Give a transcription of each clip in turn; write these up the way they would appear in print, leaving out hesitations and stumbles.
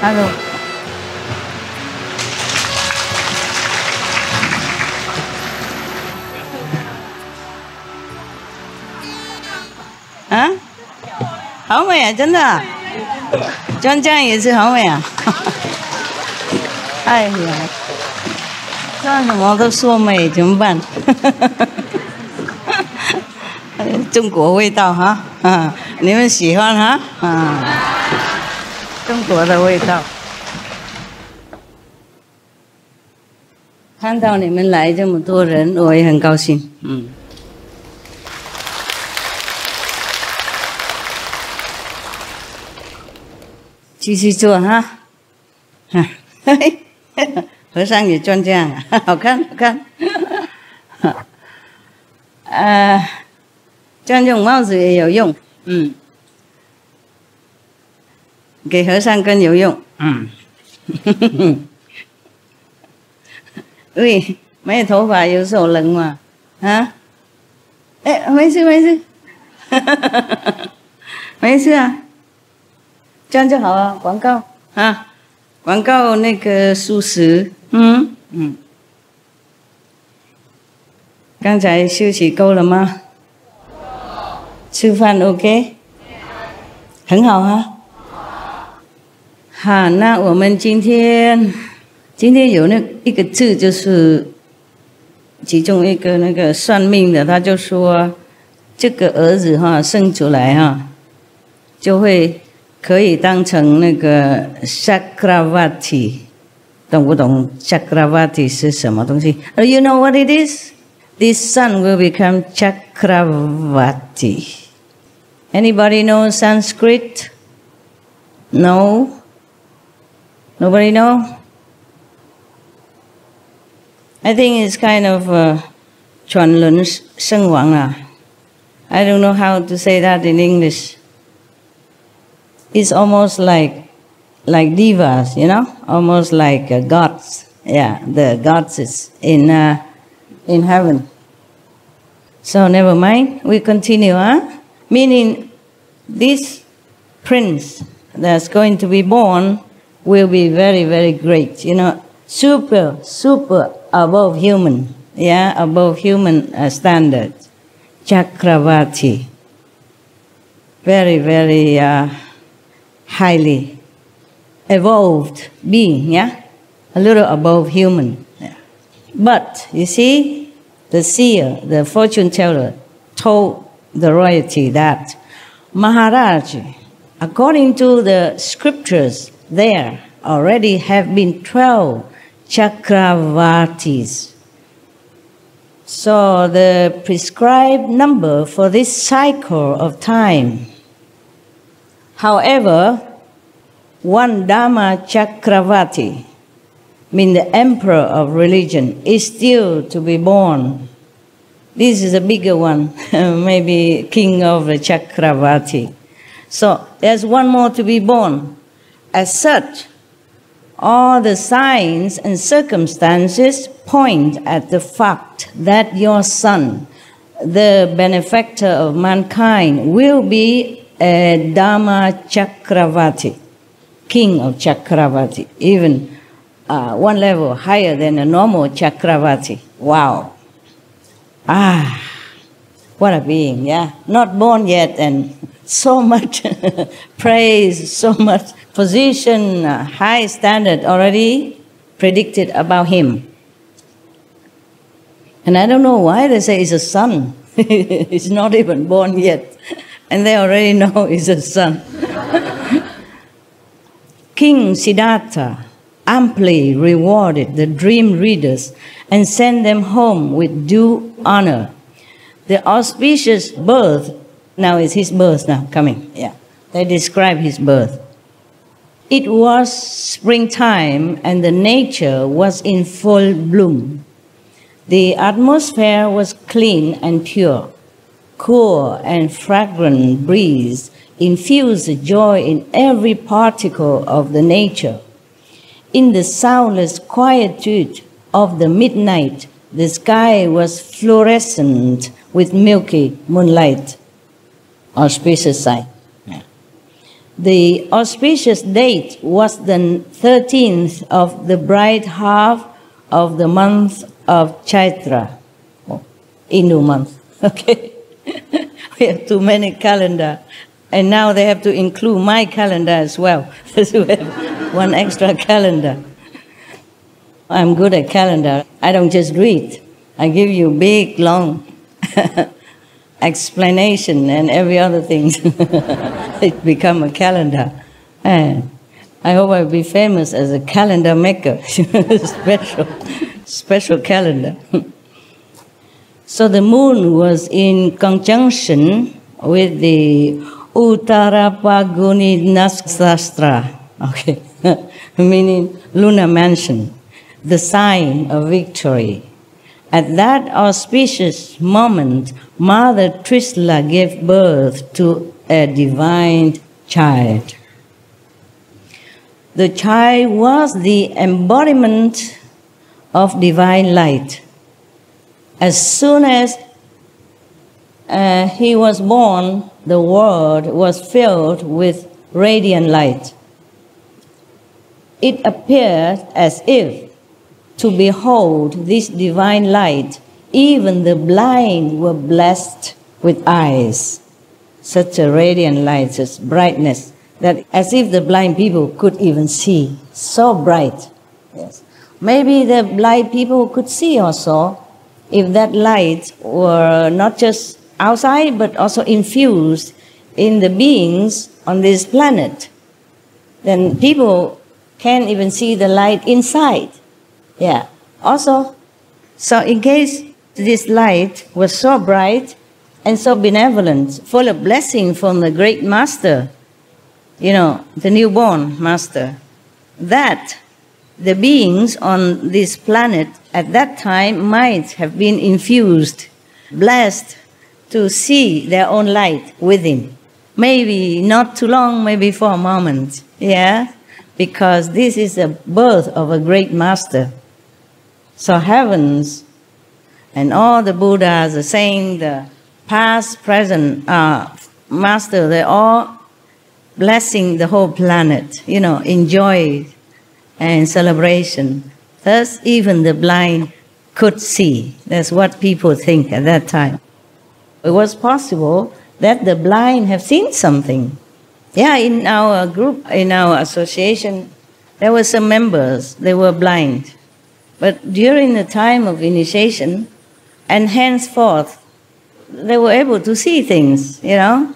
Alo. À? 好美啊，真的啊。这样也是好美啊。哎呀，穿什么都说美，怎么办？中国味道哈，啊，你们喜欢哈？啊，中国的味道。看到你们来这么多人，我也很高兴。继续做哈。和尚也穿这样，好看好看。穿这种帽子也有用，给和尚更有用，喂，没有头发有手冷嘛，啊？哎，没事没事，没事啊，这样就好啊，广告啊，广告那个素食，刚才休息够了吗？吃饭 OK？ 很好啊。好，那我们今天有一个字，就是其中一个那个算命的，他就说这个儿子哈生出来哈，就会可以当成那个 Chakravarti， 懂不懂 Chakravarti 是什么东西？ You know what it is? This son will become Chakravarti. Anybody know Sanskrit? No? Nobody know? I think it's kind of 转轮圣王啊。I don't know how to say that in English. It's almost like divas, you know, almost like gods. Yeah, the gods in heaven. So never mind. We continue, huh? Meaning, this prince that's going to be born will be very, very great. You know, super above human. Yeah, above human standard. Chakravarti. Very, very highly evolved being, yeah? A little above human. Yeah. But, you see, the seer, the fortune teller, told the royalty that Maharaj, according to the scriptures, there already have been 12 Chakravartis. So the prescribed number for this cycle of time. However, one Dhamma Chakravarti, mean the emperor of religion, is still to be born. This is a bigger one, maybe king of the Chakravarti. So there's one more to be born. As such, all the signs and circumstances point at the fact that your son, the benefactor of mankind, will be a Dhamma Chakravarti, king of Chakravarti, even one level higher than a normal Chakravarti. Wow. What a being, yeah. Not born yet, and so much praise, so much position, high standard already predicted about him. And I don't know why they say he's a son. He's not even born yet, and they already know he's a son. King Siddhartha amply rewarded the dream readers and sent them home with due honor. The auspicious birth, now it's his birth now coming, yeah. They describe his birth. It was springtime and the nature was in full bloom. The atmosphere was clean and pure. Cool and fragrant breeze infused joy in every particle of the nature. In the soundless quietude of the midnight, the sky was fluorescent with milky moonlight. Auspicious sight. Yeah. The auspicious date was the 13th of the bright half of the month of Chaitra, Hindu month. Okay, we have too many calendar, and now they have to include my calendar as well. So we have one extra calendar. I'm good at calendar. I don't just read. I give you big, long explanation and every other thing. It become a calendar. And I hope I'll be famous as a calendar maker. Special calendar. So the moon was in conjunction with the Uttarapaguni Nakshatra, okay, meaning lunar mansion, the sign of victory. At that auspicious moment, Mother Trisla gave birth to a divine child. The child was the embodiment of divine light. As soon as he was born, the world was filled with radiant light. It appeared as if, to behold this divine light, even the blind were blessed with eyes. Such a radiant light, such brightness, that as if the blind people could even see. So bright. Yes. Maybe the blind people could see also if that light were not just outside but also infused in the beings on this planet. Then people can't even see the light inside. Yeah. Also, so in case this light was so bright and so benevolent, full of blessing from the great master, you know, the newborn master, that the beings on this planet at that time might have been infused, blessed to see their own light within. Maybe not too long, maybe for a moment, yeah? Because this is the birth of a great master. So heavens and all the Buddhas, the saints, the past, present master, they're all blessing the whole planet, you know, in joy and celebration. Thus, even the blind could see. That's what people think at that time. It was possible that the blind have seen something. Yeah, in our group, in our association, there were some members, they were blind. But during the time of initiation, and henceforth, they were able to see things, you know,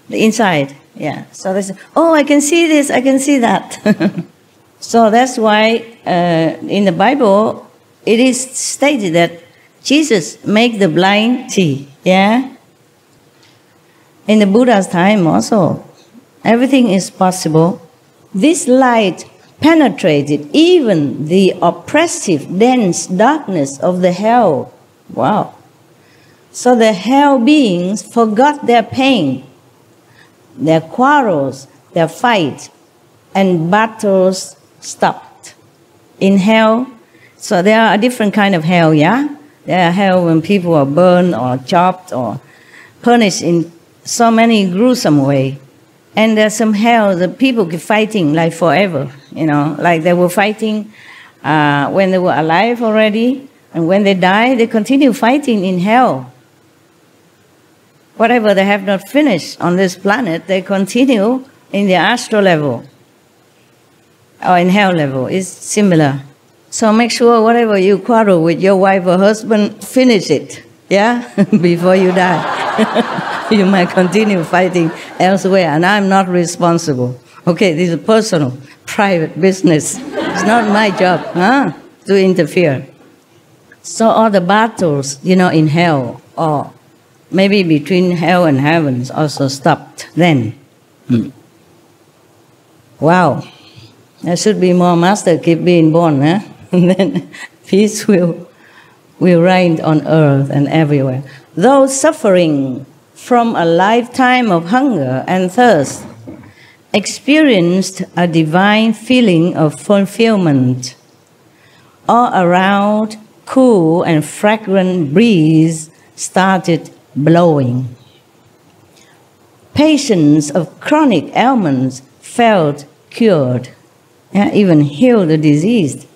the inside. Yeah. So they said, oh, I can see this, I can see that. So that's why in the Bible, it is stated that Jesus made the blind see. Yeah. In the Buddha's time also, everything is possible. This light penetrated even the oppressive, dense darkness of the hell. Wow. So the hell beings forgot their pain, their quarrels, their fights, and battles stopped. In hell, so there are a different kind of hell, yeah? There are hell when people are burned or chopped or punished in so many gruesome ways. And there's some hell that people keep fighting like forever, you know, like they were fighting when they were alive already, and when they die, they continue fighting in hell. Whatever they have not finished on this planet, they continue in the astral level or in hell level. It's similar. So make sure whatever you quarrel with your wife or husband, finish it, yeah, before you die. You might continue fighting elsewhere, and I'm not responsible. Okay, this is personal, private business. It's not my job to interfere. So all the battles, you know, in hell, or maybe between hell and heavens, also stopped then. Wow. There should be more masters keep being born, huh? And then peace will reign on earth and everywhere. Those suffering from a lifetime of hunger and thirst experienced a divine feeling of fulfillment. All around, cool and fragrant breeze started blowing. Patients of chronic ailments felt cured, even healed the disease.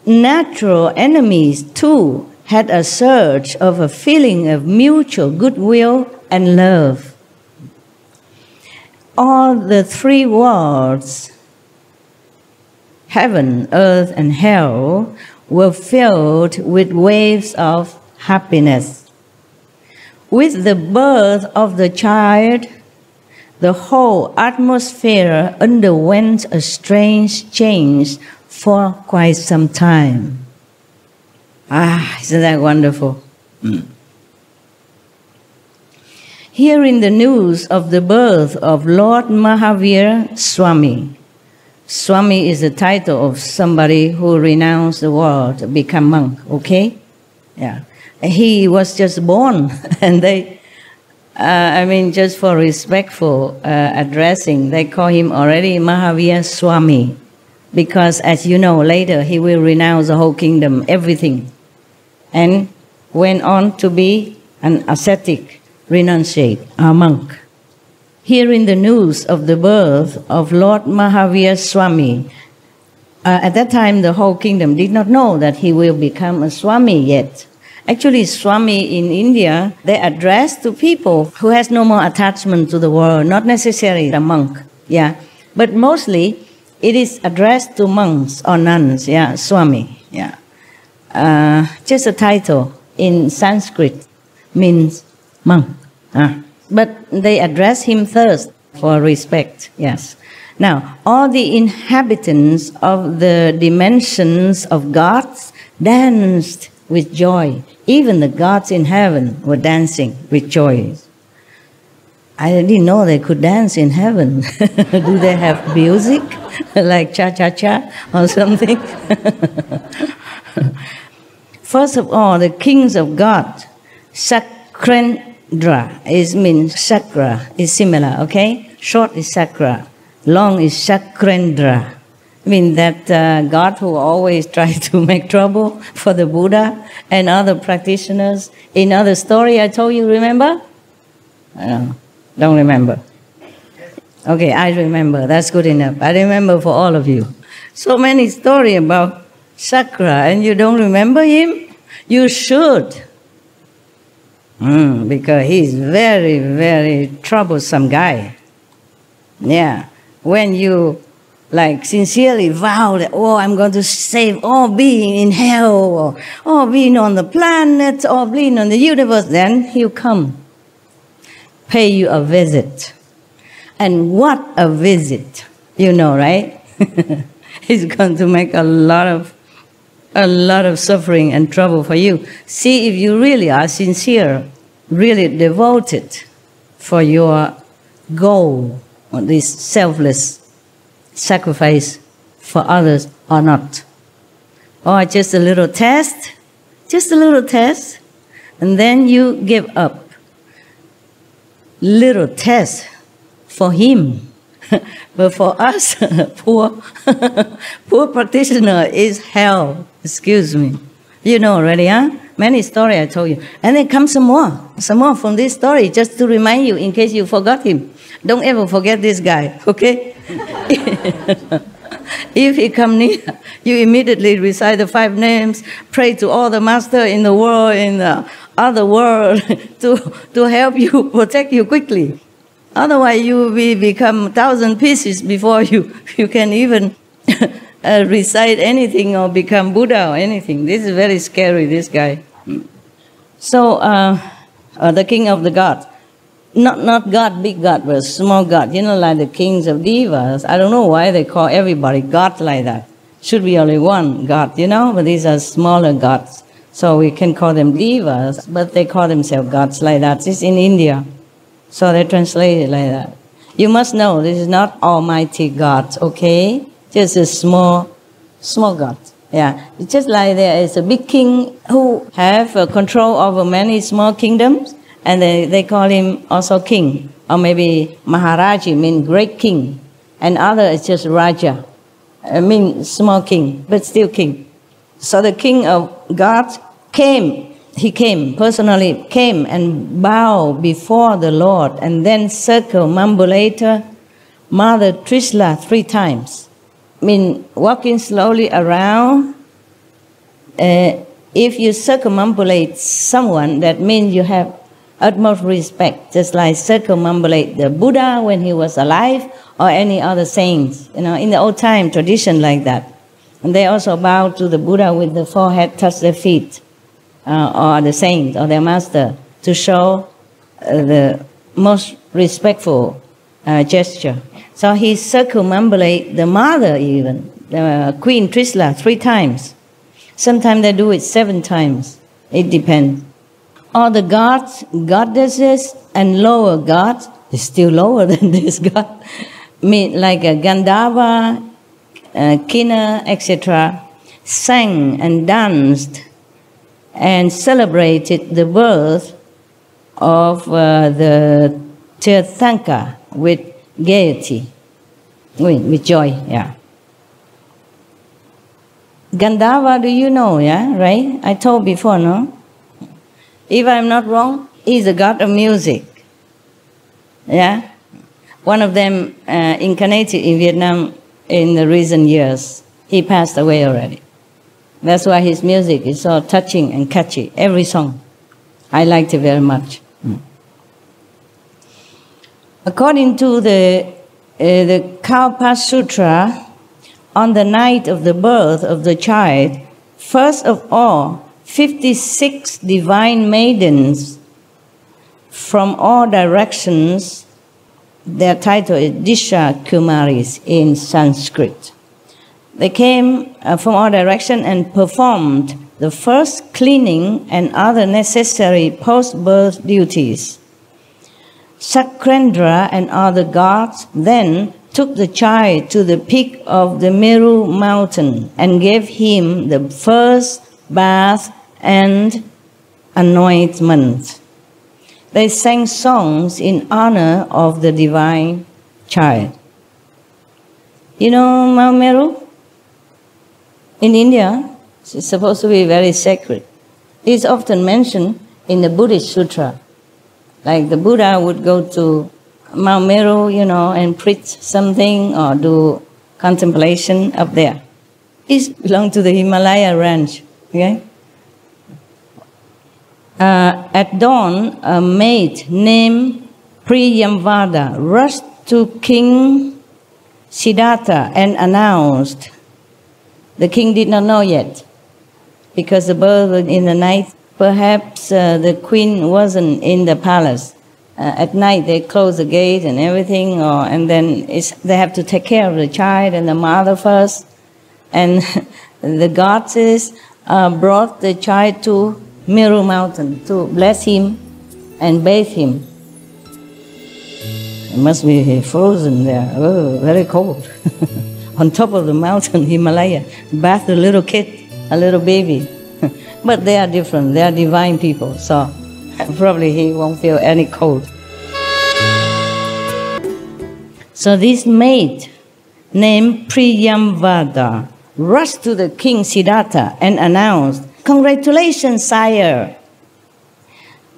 Natural enemies too had a surge of a feeling of mutual goodwill and love. All the three worlds, heaven, earth, and hell, were filled with waves of happiness. With the birth of the child, the whole atmosphere underwent a strange change for quite some time. Isn't that wonderful? Hearing the news of the birth of Lord Mahavira Swami. Swami is the title of somebody who renounced the world to become monk, okay? Yeah. He was just born, and they, just for respectful addressing, they call him already Mahavira Swami, because as you know, later he will renounce the whole kingdom, everything, and went on to be an ascetic renunciate, a monk. Hearing the news of the birth of Lord Mahavira Swami, at that time the whole kingdom did not know that he will become a Swami yet. Actually, Swami in India, they address to people who has no more attachment to the world, not necessarily a monk, but mostly it is addressed to monks or nuns, Swami, just a title in Sanskrit means monk, but they address him first for respect, yes. Now, all the inhabitants of the dimensions of gods danced with joy. Even the gods in heaven were dancing with joy. I didn't know they could dance in heaven. Do they have music like cha-cha-cha or something? First of all, the kings of God, Sakrendra, means chakra, is similar, okay? Short is sakra, long is Sakrendra. I mean that God who always tries to make trouble for the Buddha and other practitioners. In other story I told you, remember? I don't remember. Okay, I remember. That's good enough. I remember for all of you. So many stories about Sakra and you don't remember him? You should. Because he's very, very troublesome guy. Yeah. When you sincerely vow that, I'm going to save all being in hell, or all being on the planet, or being on the universe, then he'll come, pay you a visit. And what a visit, you know, right? He's going to make a lot of suffering and trouble for you. See if you really are sincere, really devoted for your goal, or this selfless sacrifice for others or not. Or just a little test, and then you give up. Little test for him. But for us, poor practitioner is hell. Excuse me. You know already, huh? Many stories I told you. And then come some more from this story, just to remind you in case you forgot him. Don't ever forget this guy, okay? If he come near, you immediately recite the 5 names, pray to all the master in the world, in the other world, to help you, protect you quickly. Otherwise, you will become 1,000 pieces before you can even recite anything or become Buddha or anything. This is very scary, this guy. So, the king of the gods. Not God, big God, but small God. You know, like the kings of devas. I don't know why they call everybody God like that. Should be only one God, you know, but these are smaller gods. So we can call them devas, but they call themselves gods like that. It's in India. So they translate it like that. You must know this is not almighty God, okay? Just a small God. Yeah. It's just like there is a big king who have control over many small kingdoms. And they call him also king. Or maybe Maharaji means great king. And other is just Raja. I mean small king, but still king. So the king of God came. He personally came and bowed before the Lord. And then circle, mambulator, Mother Trishla 3 times. I mean, walking slowly around. If you circumambulate someone, that means you have utmost respect, just like circumambulate the Buddha when he was alive or any other saints. You know, in the old time tradition like that. And they also bow to the Buddha with the forehead, touch their feet, or the saint or their master, to show the most respectful gesture. So he circumambulate the mother even, the Queen Trishla 3 times. Sometimes they do it 7 times. It depends. All the gods, goddesses, and lower gods, is still lower than this god, like a Gandharva, Kinna, etc., sang and danced and celebrated the birth of the Tirthanka with gaiety, with joy, yeah. Gandharva, do you know, yeah, right? I told before, no? If I'm not wrong, he's the god of music, yeah? One of them incarnated in Vietnam in the recent years. He passed away already. That's why his music is so touching and catchy, every song. I liked it very much. According to the Kalpa Sutra, on the night of the birth of the child, first of all, 56 divine maidens from all directions, their title is Disha Kumaris in Sanskrit. They came from all directions and performed the first cleaning and other necessary post-birth duties. Sakrendra and other gods then took the child to the peak of the Meru mountain and gave him the first bath and anointment. They sang songs in honor of the divine child. You know Mount Meru? In India, it's supposed to be very sacred. It's often mentioned in the Buddhist sutra. Like the Buddha would go to Mount Meru, you know, and preach something or do contemplation up there. It belongs to the Himalaya range, okay? At dawn, a maid named Priyamvada rushed to King Siddhartha and announced. The king did not know yet, because the birth was in the night. Perhaps the queen wasn't in the palace. At night they close the gate and everything, and then they have to take care of the child and the mother first. And the goddess brought the child to Meru mountain to bless him and bathe him. It must be frozen there, oh, very cold. On top of the mountain, Himalaya, bathe a little kid, a little baby. But they are different, they are divine people, so probably he won't feel any cold. So this maid named Priyamvada rushed to the king Siddhartha and announced, "Congratulations, sire.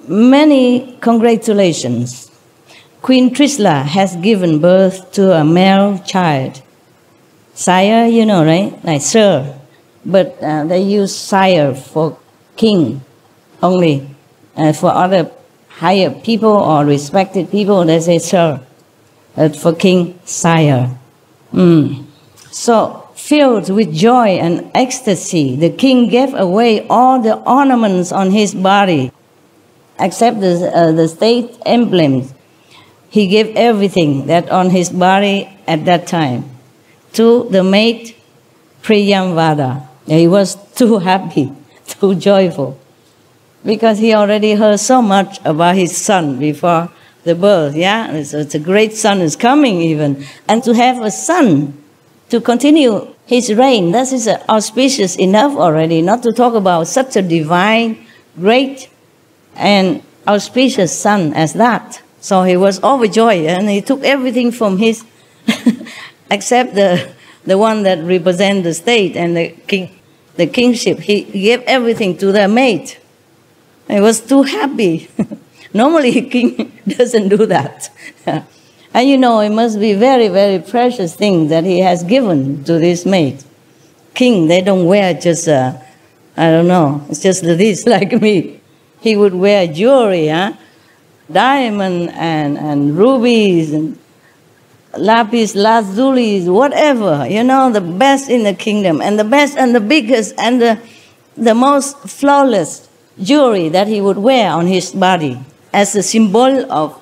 Many congratulations. Queen Trishla has given birth to a male child." Sire, you know, right? Like sir. But they use sire for king only. For other higher people or respected people, they say sir. For king, sire. So, filled with joy and ecstasy, the king gave away all the ornaments on his body, except the state emblems. He gave everything that on his body at that time to the maid Priyamvada. He was too happy, too joyful, because he already heard so much about his son before the birth, yeah? So it's a great son is coming even. And to have a son to continue his reign, that is auspicious enough already, not to talk about such a divine, great, and auspicious son as that. So he was overjoyed, and he took everything from his, except the one that represents the state and the kingship. He gave everything to the maid. He was too happy. Normally, a king doesn't do that. And you know, it must be very, very precious thing that he has given to this maid. King, they don't wear just, I don't know, it's just this like me. He would wear jewelry, huh? Diamond and rubies and lapis lazulis, whatever, you know, the best in the kingdom, and the best and the biggest and the most flawless jewelry that he would wear on his body as a symbol of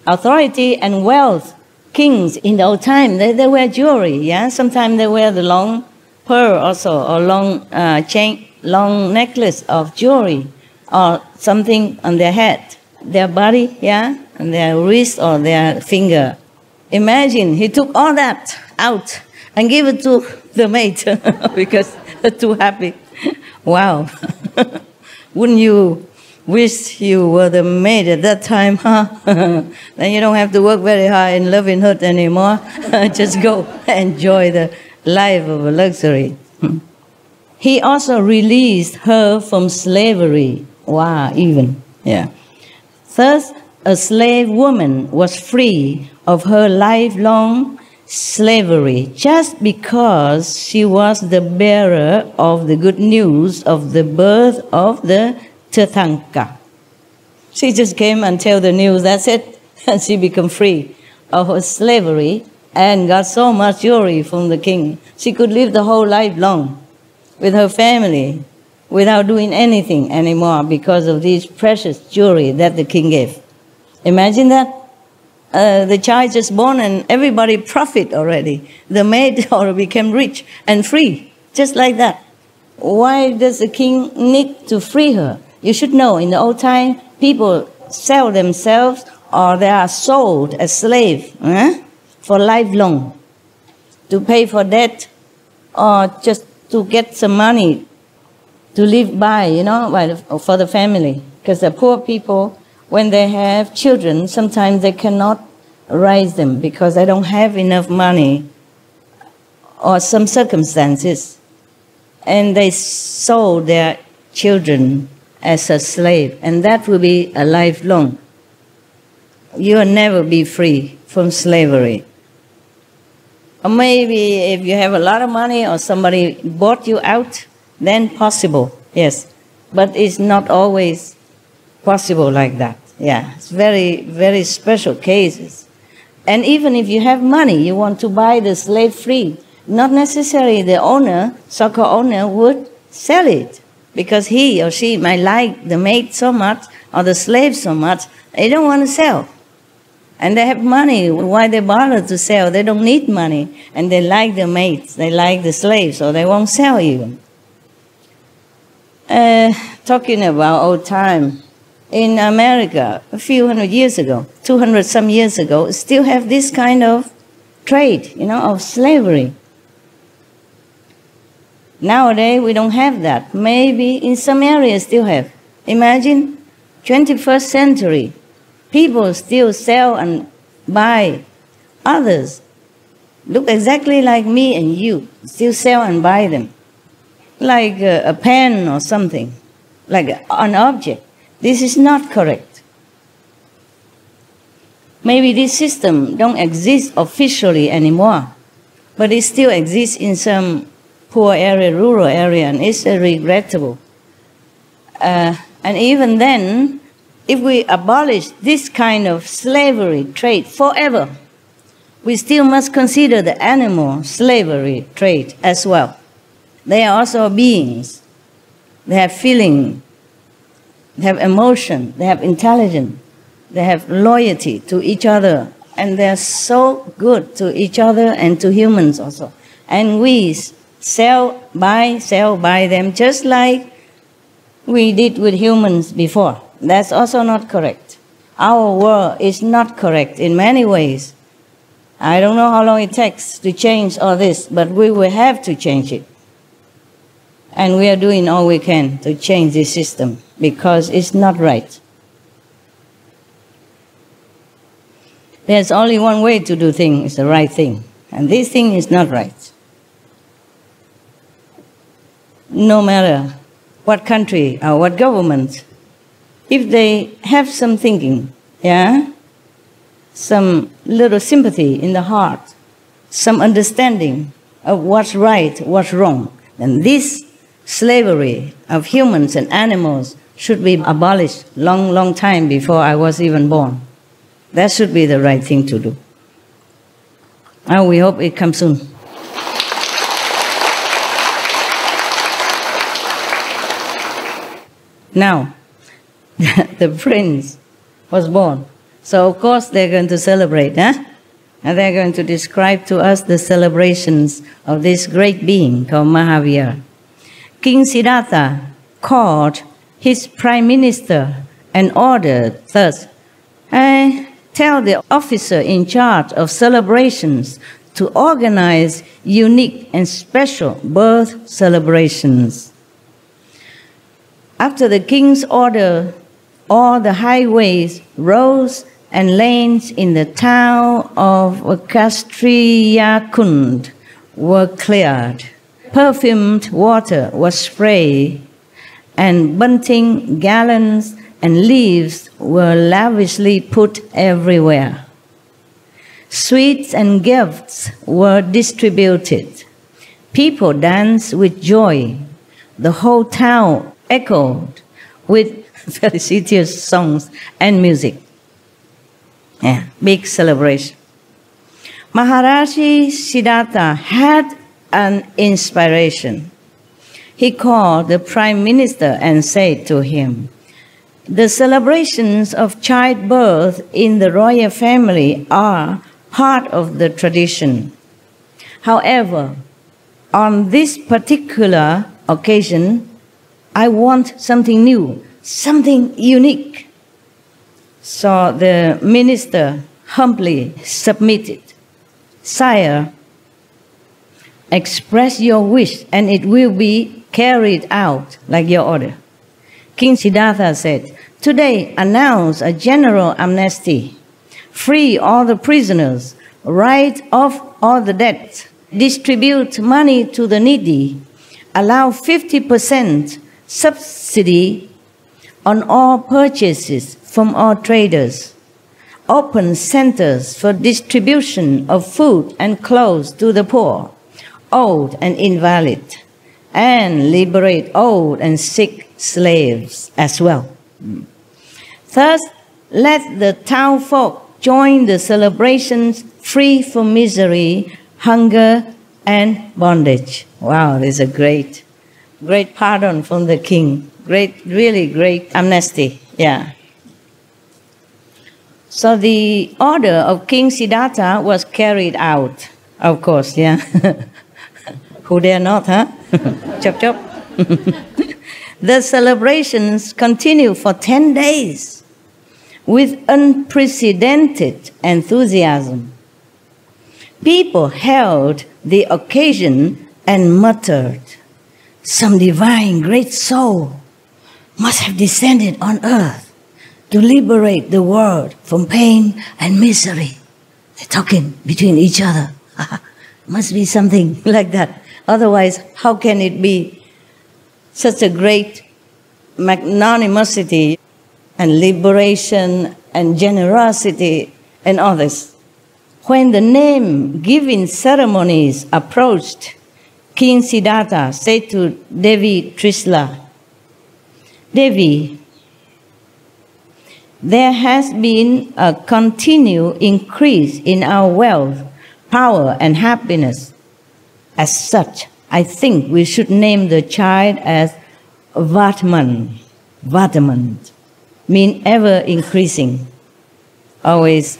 authority and wealth. Kings in the old time, they wear jewelry, yeah? Sometimes they wear the long pearl also, or long chain, long necklace of jewelry, or something on their head, their body, yeah? And their wrist or their finger. Imagine, he took all that out and gave it to the maid because they're too happy. Wow. Wouldn't you wish you were the maid at that time, huh? Then you don't have to work very hard in Loving Hut anymore. Just go enjoy the life of a luxury. He also released her from slavery. Wow, even, yeah. Thus, a slave woman was free of her lifelong slavery just because she was the bearer of the good news of the birth of the Tirthanka. She just came and tell the news, that's it, and she became free of her slavery and got so much jewelry from the king. She could live the whole life long with her family without doing anything anymore because of these precious jewelry that the king gave. Imagine that. The child just born and everybody profit already. The maid already became rich and free, just like that. Why does the king need to free her? You should know, in the old time, people sell themselves or they are sold as slaves for lifelong to pay for debt or just to get some money to live by, you know, for the family. Because the poor people, when they have children, sometimes they cannot raise them because they don't have enough money or some circumstances. And they sold their children as a slave. And that will be a lifelong. You will never be free from slavery. Or maybe if you have a lot of money or somebody bought you out, then possible, yes. But it's not always possible like that. Yeah, it's very, very special cases. And even if you have money, you want to buy the slave free, not necessarily the owner, so-called owner, would sell it because he or she might like the maid so much or the slave so much, they don't want to sell. And they have money. Why they bother to sell? They don't need money. And they like the maids, they like the slaves, so they won't sell even. Talking about old time, in America, a few hundred years ago, 200 some years ago, still have this kind of trade, you know, of slavery. Nowadays, we don't have that. Maybe in some areas still have. Imagine, 21st century, people still sell and buy others. Look exactly like me and you, still sell and buy them. Like a pen or something, like an object. This is not correct. Maybe this system don't exist officially anymore, but it still exists in some poor area, rural area, and it's regrettable. And even then, if we abolish this kind of slavery trade forever, we still must consider the animal slavery trade as well. They are also beings. They have feeling, they have emotion, they have intelligence, they have loyalty to each other, and they're so good to each other and to humans also. And we sell, buy them just like we did with humans before. That's also not correct. Our world is not correct in many ways. I don't know how long it takes to change all this, but we will have to change it. And we are doing all we can to change this system because it's not right. There's only one way to do things, it's the right thing. And this thing is not right. No matter what country or what government, if they have some thinking, yeah, some little sympathy in the heart, some understanding of what's right, what's wrong. And this slavery of humans and animals should be abolished long time before I was even born. That should be the right thing to do. And we hope it comes soon. Now, the prince was born. So of course they're going to celebrate, huh? And they're going to describe to us the celebrations of this great being called Mahavira. King Siddhartha called his prime minister and ordered thus, tell the officer in charge of celebrations to organize unique and special birth celebrations. After the king's order, all the highways, roads, and lanes in the town of Kastriyakund were cleared. Perfumed water was sprayed, and bunting, garlands, and leaves were lavishly put everywhere. Sweets and gifts were distributed. People danced with joy. The whole town echoed with felicitous songs and music. Yeah, big celebration. Maharaji Siddhartha had an inspiration. He called the prime minister and said to him, "The celebrations of childbirth in the royal family are part of the tradition. However, on this particular occasion, I want something new, something unique." So the minister humbly submitted, "Sire, express your wish and it will be carried out like your order." King Siddhartha said, "Today announce a general amnesty. Free all the prisoners, write off all the debts, distribute money to the needy, allow 50% subsidy on all purchases from all traders, open centers for distribution of food and clothes to the poor, old and invalid, and liberate old and sick slaves as well. Thus, let the town folk join the celebrations free from misery, hunger, and bondage." Wow, there's a great pardon from the king. Really great amnesty. Yeah. So the order of King Siddhartha was carried out, of course, yeah. Who dare not, huh? Chop, chop. The celebrations continued for 10 days with unprecedented enthusiasm. People held the occasion and muttered, "Some divine great soul must have descended on earth to liberate the world from pain and misery." They're talking between each other. Must be something like that. Otherwise, how can it be such a great magnanimity and liberation and generosity and all this? When the name-giving ceremonies approached, King Siddhartha said to Devi Trisla, "Devi, there has been a continued increase in our wealth, power, and happiness. As such, I think we should name the child as Vardhaman. Vardhaman means ever increasing, always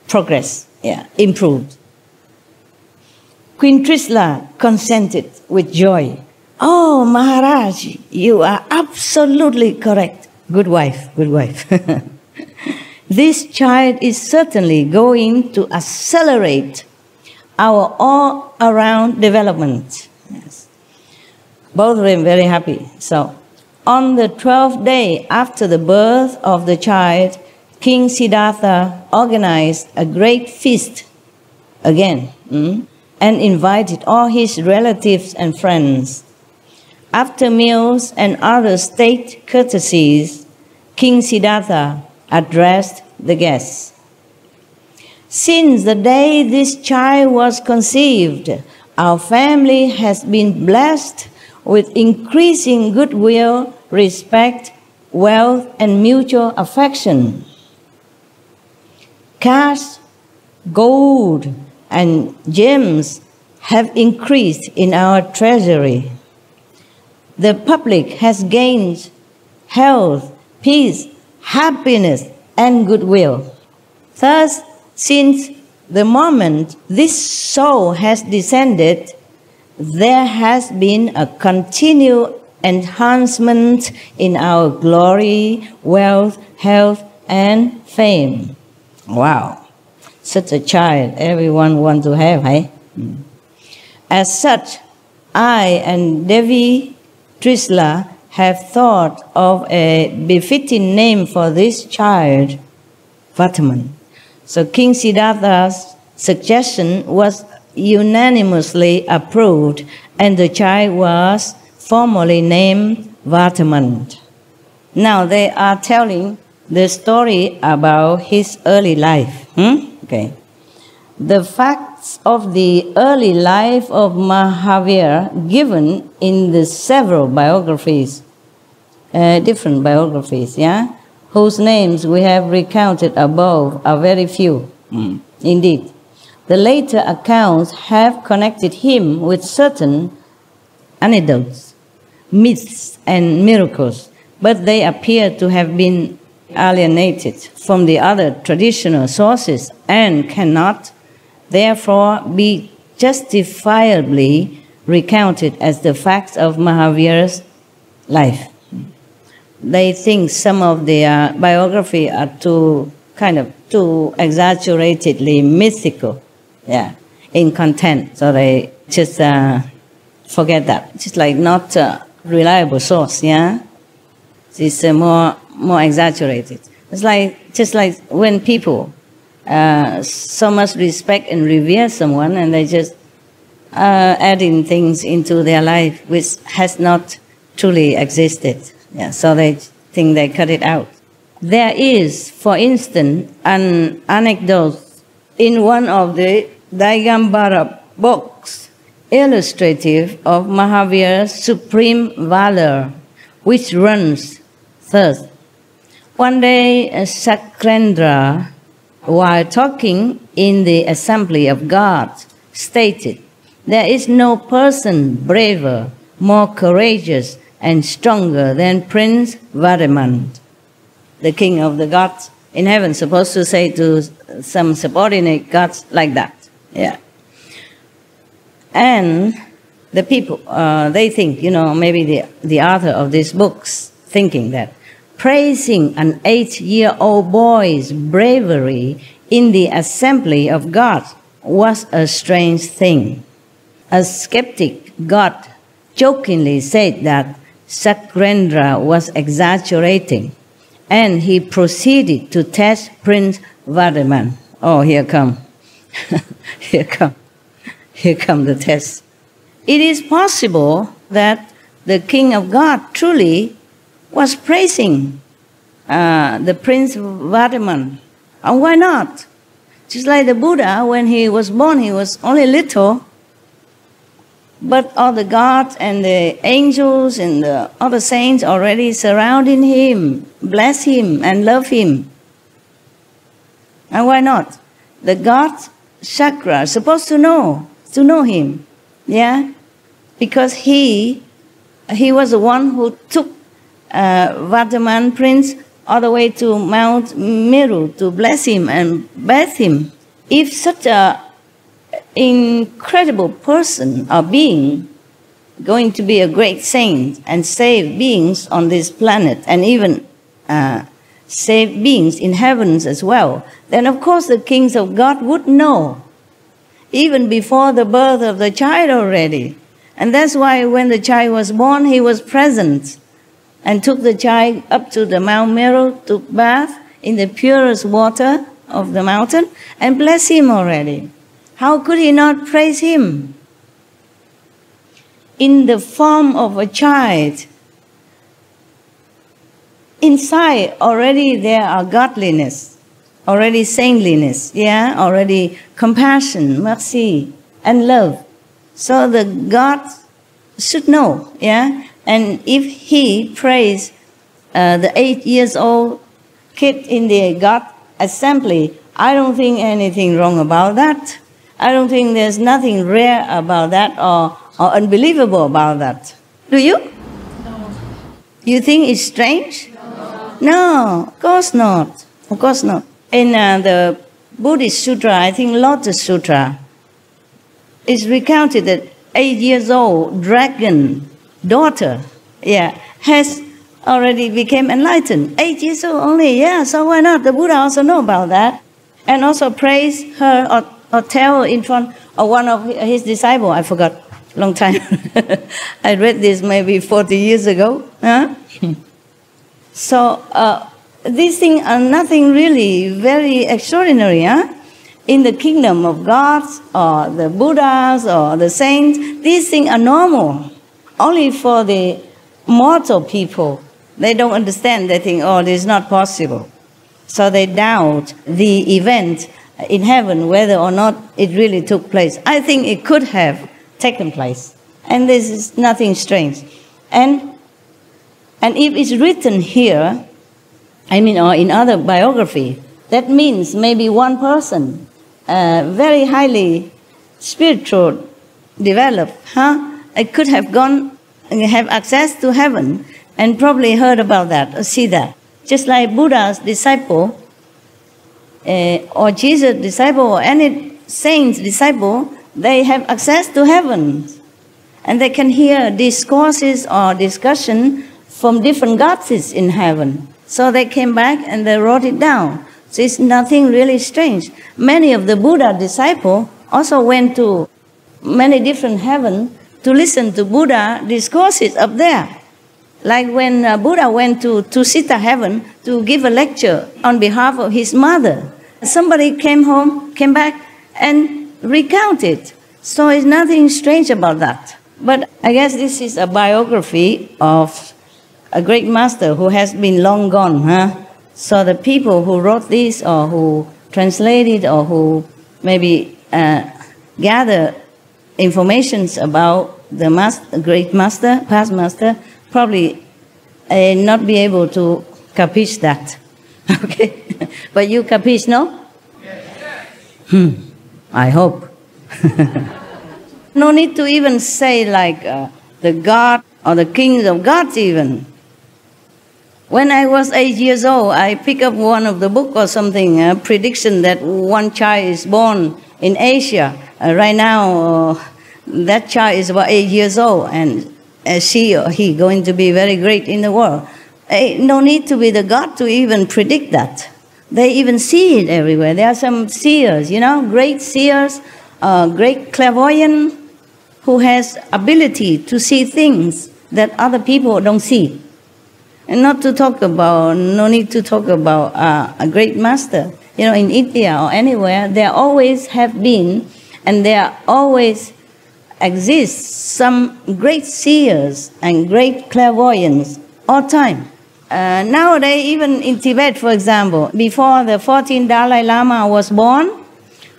progress, improved." Queen Trisla consented with joy. "Oh, Maharaj, you are absolutely correct. Good wife, good wife. This child is certainly going to accelerate our all-around development." Yes. Both of them very happy. So, on the 12th day after the birth of the child, King Siddhartha organized a great feast again and invited all his relatives and friends. After meals and other state courtesies, King Siddhartha addressed the guests. Since the day this child was conceived, our family has been blessed with increasing goodwill, respect, wealth, and mutual affection. Cash, gold, and gems have increased in our treasury. The public has gained health, peace, happiness, and goodwill. Thus, since the moment this soul has descended, there has been a continued enhancement in our glory, wealth, health, and fame. Wow, such a child everyone wants to have, eh? As such, I and Devi Trisla have thought of a befitting name for this child, Vartaman. So King Siddhartha's suggestion was unanimously approved, and the child was formally named Vartaman. Now they are telling the story about his early life. Okay. The facts of the early life of Mahavira given in the several biographies, different biographies, yeah, whose names we have recounted above are very few. Indeed. The later accounts have connected him with certain anecdotes, myths, and miracles, but they appear to have been alienated from the other traditional sources and cannot, therefore, be justifiably recounted as the facts of Mahavira's life. They think some of their biography are too exaggeratedly mythical, yeah, in content, so they just forget that. Just like not a reliable source, yeah. It's more exaggerated. It's like just like when people so much respect and revere someone, and they just adding things into their life which has not truly existed. Yeah, so they think they cut it out. There is, for instance, an anecdote in one of the Digambara books illustrative of Mahavira's supreme valor, which runs thus. One day, Sakrendra, while talking in the assembly of gods, stated, "There is no person braver, more courageous, and stronger than Prince Vartaman." The king of the gods in heaven, supposed to say to some subordinate gods like that. Yeah. And the people, they think, maybe the author of these books thinking that praising an 8-year-old boy's bravery in the assembly of God was a strange thing. A skeptic god jokingly said that Sakrendra was exaggerating, and he proceeded to test Prince Vartaman. Oh, here come. Here come the test. It is possible that the king of God truly was praising the Prince Vartaman. And why not? Just like the Buddha, when he was born, he was only little, but all the gods and the angels and the other saints already surrounding him, bless him and love him. And why not? The god Chakra is supposed to know him, yeah? Because he was the one who took Vartaman Prince all the way to Mount Meru to bless him and bathe him. If such a incredible person or being going to be a great saint and save beings on this planet, and even save beings in heavens as well, then of course the kings of God would know, even before the birth of the child already. And that's why when the child was born, he was present and took the child up to the Mount Meru to bath in the purest water of the mountain and bless him already. How could he not praise him? In the form of a child, inside already there are godliness, already saintliness, yeah, already compassion, mercy, and love. So the God should know, yeah. And if he prays the 8 years old kid in the God assembly, I don't think anything wrong about that. I don't think there's nothing rare about that or unbelievable about that. Do you? No. You think it's strange? No, of course not. Of course not. In the Buddhist Sutra, I think Lotus Sutra, it's recounted that 8 years old dragon daughter, yeah, has already became enlightened. 8 years old only, yeah, so why not? The Buddha also know about that. And also praise her or tell in front of one of his disciples. I forgot, long time. I read this maybe 40 years ago. Huh? So these things are nothing really very extraordinary. Huh? In the kingdom of gods or the Buddhas or the saints, these things are normal. Only for the mortal people, they don't understand. They think, oh, this is not possible. So they doubt the event in heaven, whether or not it really took place. I think it could have taken place. And this is nothing strange. And if it's written here, I mean, or in other biography, that means maybe one person, very highly spiritual, developed, it could have gone and have access to heaven and probably heard about that or see that. Just like Buddha's disciple or Jesus' disciple or any saint's disciple, they have access to heaven. And they can hear discourses or discussion from different gods in heaven. So they came back and they wrote it down. So it's nothing really strange. Many of the Buddha disciples also went to many different heavens to listen to Buddha discourses up there. Like when Buddha went to Sita heaven to give a lecture on behalf of his mother. Somebody came home, came back and recounted. So it's nothing strange about that. But I guess this is a biography of a great master who has been long gone. So the people who wrote this or who translated or who maybe gather informations about the great master, past master, probably not be able to capiche that. Okay? But you capiche, no? Yes. I hope. No need to even say like the God or the kings of gods even. When I was 8 years old, I picked up one of the book or something, a prediction that one child is born in Asia. Right now, that child is about 8 years old, and she or he going to be very great in the world. No need to be the God to even predict that. They even see it everywhere. There are some seers, you know, great seers, great clairvoyant who has ability to see things that other people don't see. And not to talk about, no need to talk about a great master. You know, in India or anywhere, there always have been, and there always exists some great seers and great clairvoyants all time. Nowadays, even in Tibet, for example, before the 14th Dalai Lama was born,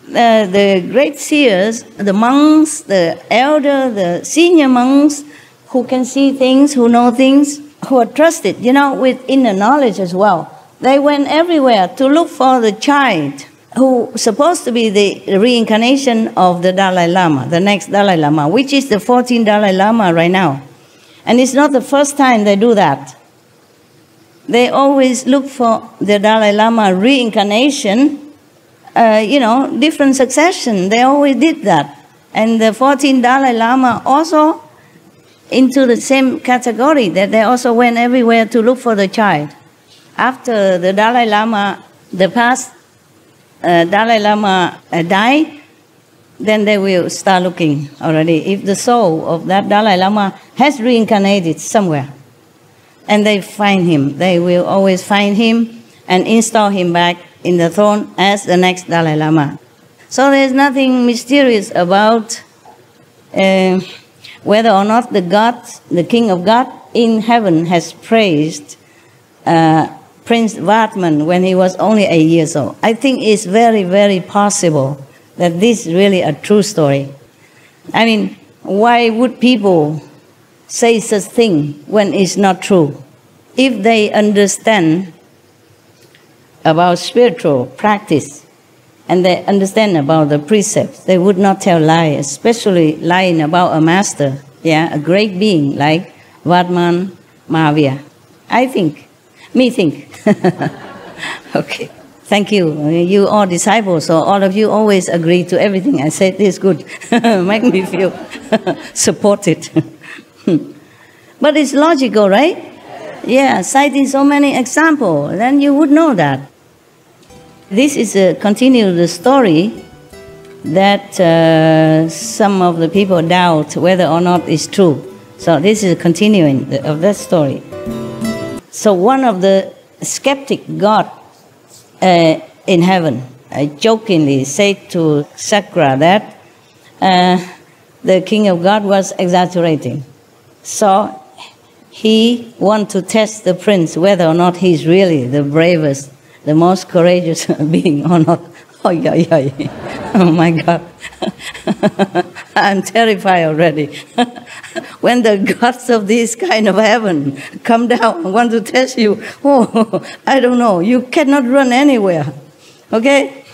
the great seers, the monks, the elder, the senior monks, who can see things, who know things, who are trusted, you know, with inner knowledge as well. They went everywhere to look for the child who is supposed to be the reincarnation of the Dalai Lama, the next Dalai Lama, which is the 14th Dalai Lama right now. And it's not the first time they do that. They always look for the Dalai Lama reincarnation, you know, different succession. They always did that. And the 14th Dalai Lama also into the same category, that they also went everywhere to look for the child. After the Dalai Lama, the past Dalai Lama died, then they will start looking already. If the soul of that Dalai Lama has reincarnated somewhere, and they find him, they will always find him and install him back in the throne as the next Dalai Lama. So there's nothing mysterious about whether or not the God, the King of God in heaven has praised Prince Vartman when he was only 8 years old. I think it's very, very possible that this is really a true story. I mean, why would people say such thing when it's not true? If they understand about spiritual practice and they understand about the precepts, they would not tell lies, especially lying about a master, a great being like Vartman Mahavira. I think. Me think. Okay. Thank you. You all disciples, so all of you always agree to everything I say. This is good. Make me feel supported. But it's logical, right? Yeah, citing so many examples, then you would know that. This is a continue the story that some of the people doubt whether or not it's true. So this is a continuing of that story. So one of the skeptic got in heaven, I jokingly said to Sakra that the king of God was exaggerating. So he wanted to test the prince whether or not he's really the bravest, the most courageous being or not. Oh, oh my God. I'm terrified already. When the gods of this kind of heaven come down and want to test you, oh, I don't know, you cannot run anywhere. Okay?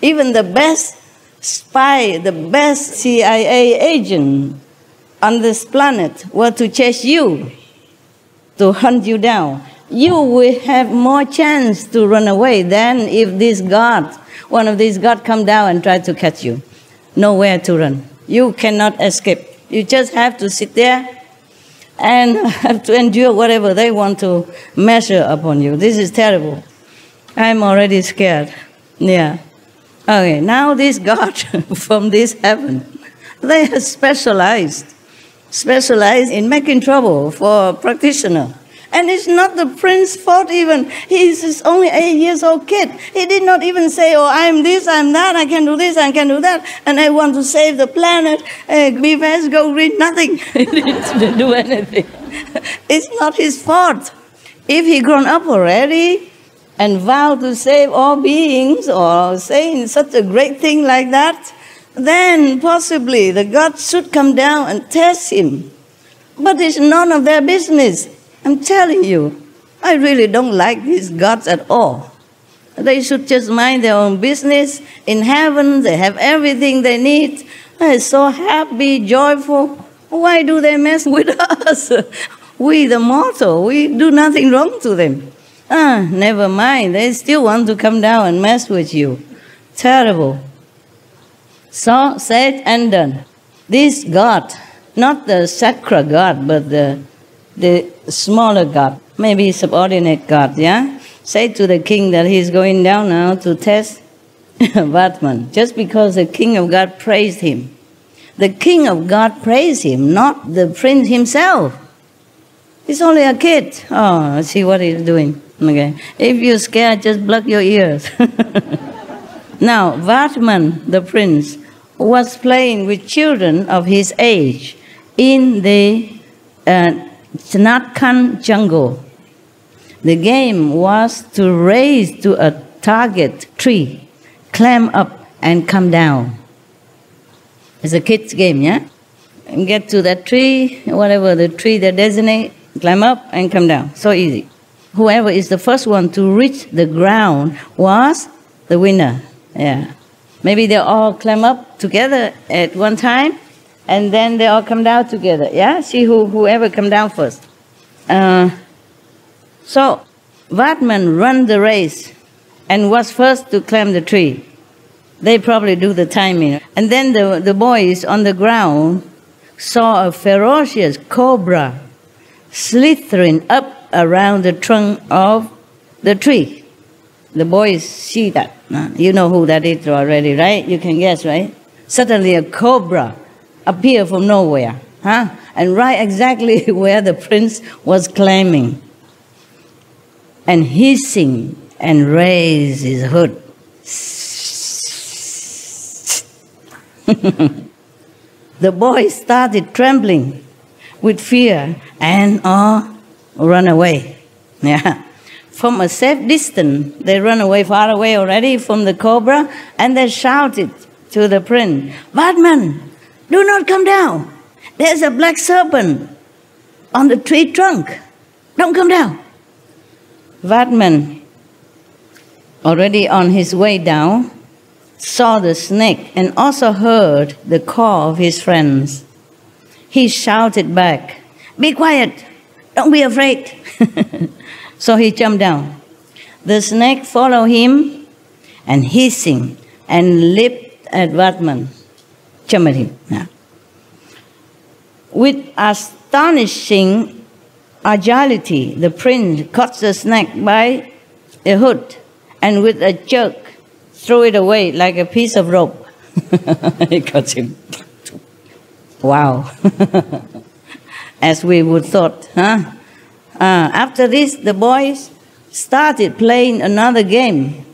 Even the best spy, the best CIA agent on this planet were to chase you, to hunt you down. You will have more chance to run away than if this God, one of these gods come down and try to catch you. Nowhere to run. You cannot escape. You just have to sit there and have to endure whatever they want to measure upon you. This is terrible. I'm already scared. Yeah. Okay, now this God from this heaven, they are specialized in making trouble for a practitioner. And it's not the prince's fault even. He's only 8 years old kid. He did not even say, oh, I'm this, I'm that, I can do this, I can do that, and I want to save the planet. Be fast, go read nothing. He didn't do anything. It's not his fault. If he grown up already and vowed to save all beings or saying such a great thing like that, then possibly the gods should come down and test him. But it's none of their business. I'm telling you, I really don't like these gods at all. They should just mind their own business. In heaven, they have everything they need. They're so happy, joyful. Why do they mess with us? We, the mortal, we do nothing wrong to them. Never mind. They still want to come down and mess with you. Terrible. So, said and done. This God, not the Sakra God, but the smaller God, maybe subordinate God, say to the king that he's going down now to test Vartman, just because the king of God praised him. The king of God praised him, not the prince himself. He's only a kid. Oh, see what he's doing. Okay. If you're scared, just block your ears. Now, Vartman, the prince, was playing with children of his age in the Chnatkan jungle. The game was to race to a target tree, climb up and come down. It's a kid's game, And get to that tree, whatever the tree they designate, climb up and come down. So easy. Whoever is the first one to reach the ground was the winner. Maybe they all climb up together at one time, and then they all come down together. See whoever come down first. So Vartman ran the race and was first to climb the tree. They probably do the timing. And then the boys on the ground saw a ferocious cobra slithering up around the trunk of the tree. The boys see that. You know who that is already, right? You can guess, right? Suddenly a cobra appear from nowhere, and right exactly where the prince was climbing, and hissing and raised his hood. The boy started trembling with fear and run away. from a safe distance. They run away far away already from the cobra, and they shouted to the prince, "Vatman, do not come down. There's a black serpent on the tree trunk. Don't come down." Vatman, already on his way down, saw the snake and also heard the call of his friends. He shouted back, "Be quiet, don't be afraid." So he jumped down. The snake followed him and hissing and leaped at Vatman, jumped at him. Yeah. With astonishing agility, the prince caught the snake by a hood and with a jerk threw it away like a piece of rope. He caught him. Wow. As we would thought, huh? After this, the boys started playing another game.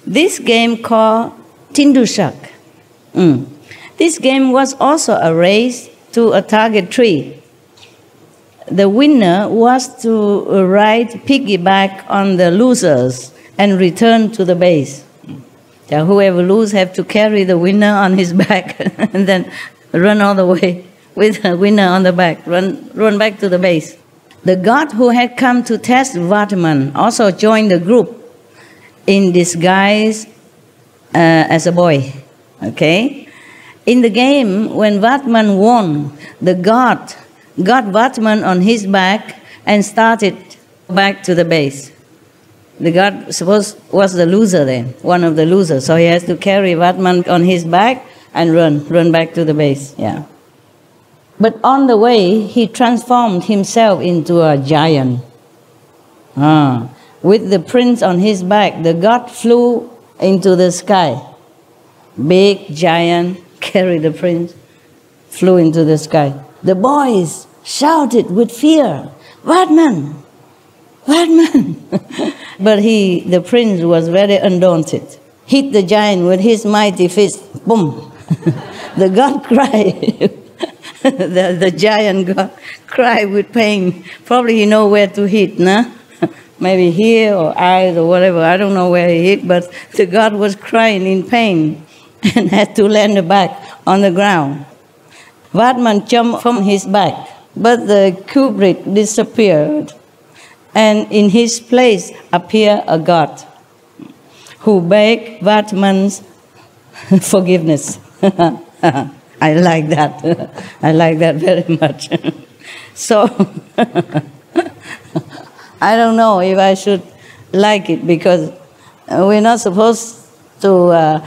This game called Tindushak. This game was also a race to a target tree. The winner was to ride piggyback on the losers and return to the base. So whoever loses have to carry the winner on his back and then run all the way with the winner on the back, run back to the base. The god who had come to test Vatman also joined the group in disguise as a boy. Okay? In the game, when Vatman won, the god got Vatman on his back and started back to the base. The god was the loser then, one of the losers, so he has to carry Vatman on his back and run back to the base. Yeah. But on the way, he transformed himself into a giant. With the prince on his back, the god flew into the sky. Big giant carried the prince, flew into the sky. The boys shouted with fear, "Vatman! Vatman!" But the prince was very undaunted. Hit the giant with his mighty fist. Boom! The god cried. The giant god cried with pain. Probably he know where to hit, nah? Maybe here or eyes or whatever. I don't know where he hit, but the god was crying in pain and had to land back on the ground. Vatman jumped from his back, but the culprit disappeared, and in his place appeared a god who begged Vatman's forgiveness. I like that. I like that very much. So, I don't know if I should like it, because we're not supposed to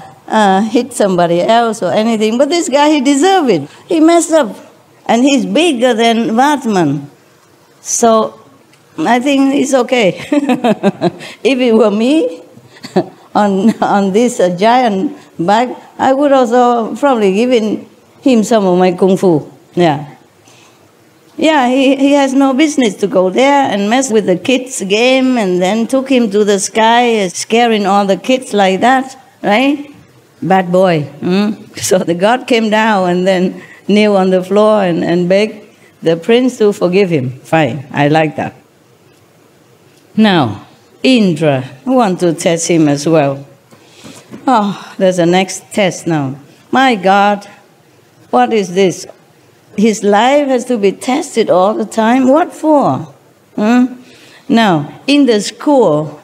hit somebody else or anything, but this guy, he deserved it. He messed up, and he's bigger than Vatman. So, I think it's okay. If it were me, on this giant back, I would also probably given him some of my kung fu. Yeah. Yeah, he has no business to go there and mess with the kids' game, and then took him to the sky, scaring all the kids like that, right? Bad boy. So the god came down and then kneel on the floor and begged the prince to forgive him. Fine, I like that. Now, Indra, I want to test him as well. Oh, there's a next test now. My God, what is this? His life has to be tested all the time. What for? Now, in the school,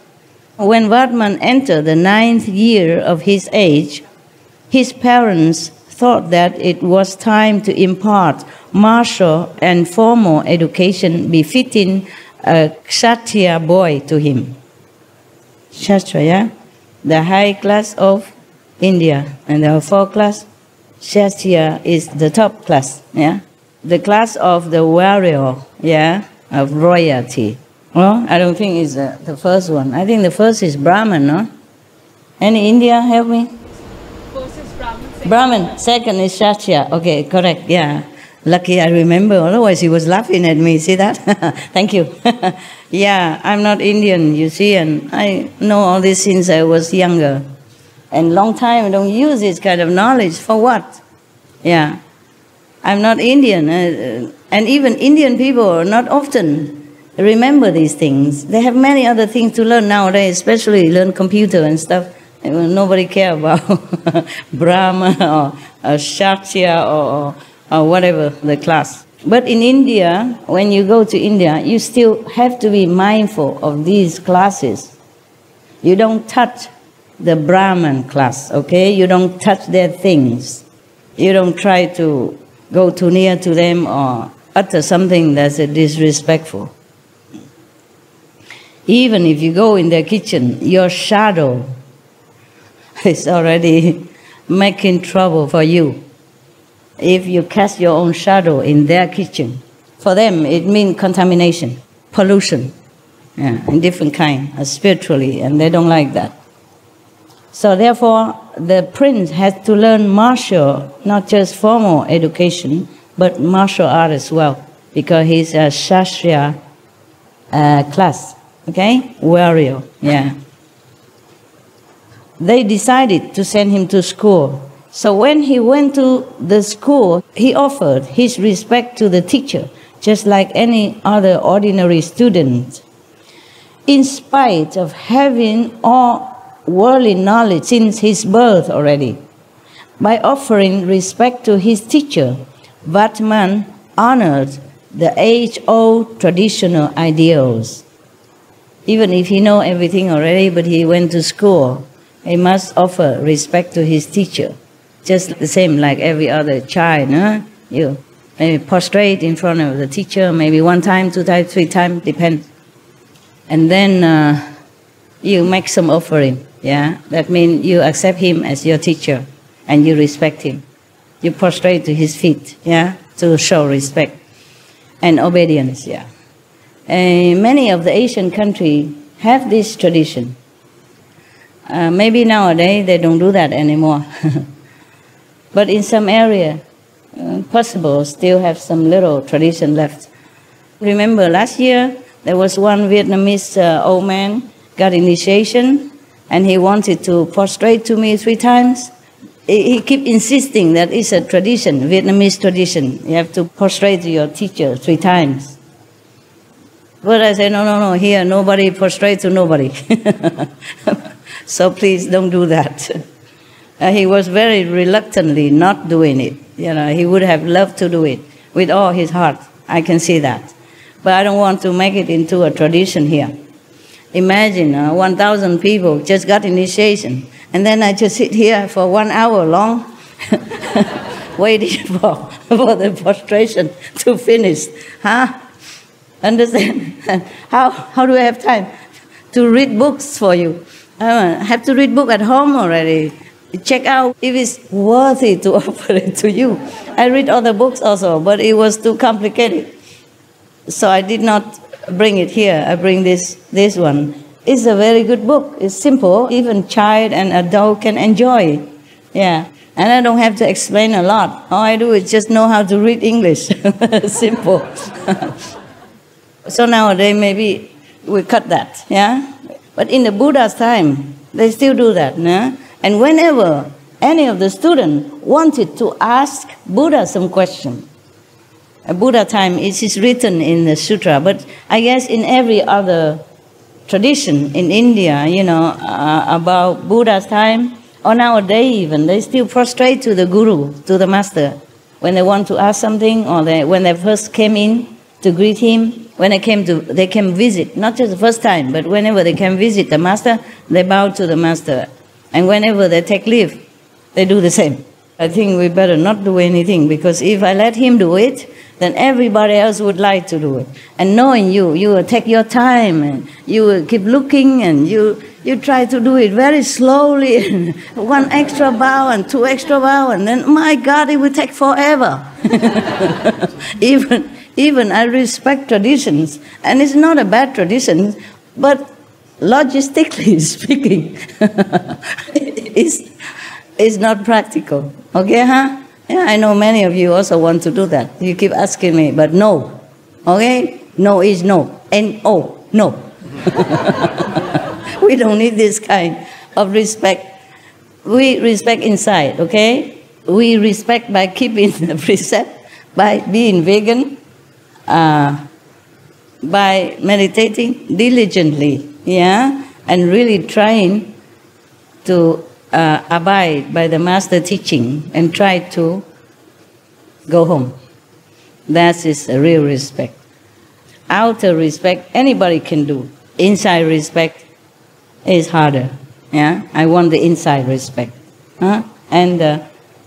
when Vatman entered the 9th year of his age, his parents thought that it was time to impart martial and formal education befitting a Kshatriya boy to him. Kshatriya, the high class of India, and there are 4 classes. Kshatriya is the top class, yeah? The class of the warrior, yeah, of royalty. Well, I don't think it's the first one. I think the first is Brahman, no? Any India, help me? First is Brahman. Brahman, second is Kshatriya. Okay, correct, yeah. Lucky I remember, otherwise he was laughing at me, see that? Thank you. Yeah, I'm not Indian, you see, and I know all this since I was younger. And long time I don't use this kind of knowledge. For what? Yeah. I'm not Indian. And even Indian people not often remember these things. They have many other things to learn nowadays, especially learn computer and stuff. Nobody care about Brahma or Shakya or whatever the class. But in India, when you go to India, you still have to be mindful of these classes. You don't touch the Brahman class, okay? You don't touch their things. You don't try to go too near to them or utter something that's disrespectful. Even if you go in their kitchen, your shadow is already making trouble for you. If you cast your own shadow in their kitchen, for them it means contamination, pollution, in different kind, spiritually, and they don't like that. So therefore, the prince has to learn martial, not just formal education, but martial art as well, because he's a Kshatriya class, okay, warrior, They decided to send him to school. So when he went to the school, he offered his respect to the teacher, just like any other ordinary student. In spite of having all worldly knowledge since his birth already, by offering respect to his teacher, Vatman honored the age-old traditional ideals. Even if he knows everything already, but he went to school, he must offer respect to his teacher. Just the same like every other child, You maybe prostrate in front of the teacher, maybe 1 time, 2 times, 3 times, depends. And then you make some offering, That means you accept him as your teacher and you respect him. You prostrate to his feet, To show respect and obedience, Many of the Asian countries have this tradition. Maybe nowadays they don't do that anymore. But in some area, possible, still have some little tradition left. Remember last year, there was one Vietnamese old man got initiation, and he wanted to prostrate to me 3 times. He kept insisting that it's a tradition, Vietnamese tradition. You have to prostrate to your teacher 3 times. But I said, no, here nobody prostrate to nobody. So please don't do that. He was very reluctantly not doing it. He would have loved to do it with all his heart. I can see that. But I don't want to make it into a tradition here. Imagine 1,000 people just got initiation, and then I just sit here for 1 hour long, waiting for the prostration to finish. Understand? How do I have time to read books for you? I have to read book at home already. Check out if it's worthy to offer it to you. I read other books also, but it was too complicated. So I did not bring it here. I bring this one. It's a very good book. It's simple. Even child and adult can enjoy it. And I don't have to explain a lot. All I do is just know how to read English. Simple. So nowadays maybe we cut that. But in the Buddha's time, they still do that. And whenever any of the students wanted to ask Buddha some question, Buddha time is written in the sutra, but I guess in every other tradition in India, about Buddha's time, or nowadays even, they still prostrate to the guru, to the master, when they want to ask something, or when they first came in to greet him, when they came visit, not just the first time, but whenever they can visit the master, they bow to the master. And whenever they take leave, they do the same. I think we better not do anything, because if I let him do it, then everybody else would like to do it. And knowing you will take your time, and you will keep looking, and you try to do it very slowly, and 1 extra bow and 2 extra bow, and then, my God, it will take forever. Even I respect traditions, and it's not a bad tradition, but logistically speaking, it's not practical. Okay, I know many of you also want to do that. You keep asking me, but no. Okay? No is no. N-O. No. We don't need this kind of respect. We respect inside, okay? We respect by keeping the precept, by being vegan, by meditating diligently, yeah, and really trying to abide by the master teaching and try to go home. That is a real respect. Outer respect, anybody can do. Inside respect is harder. Yeah, I want the inside respect, and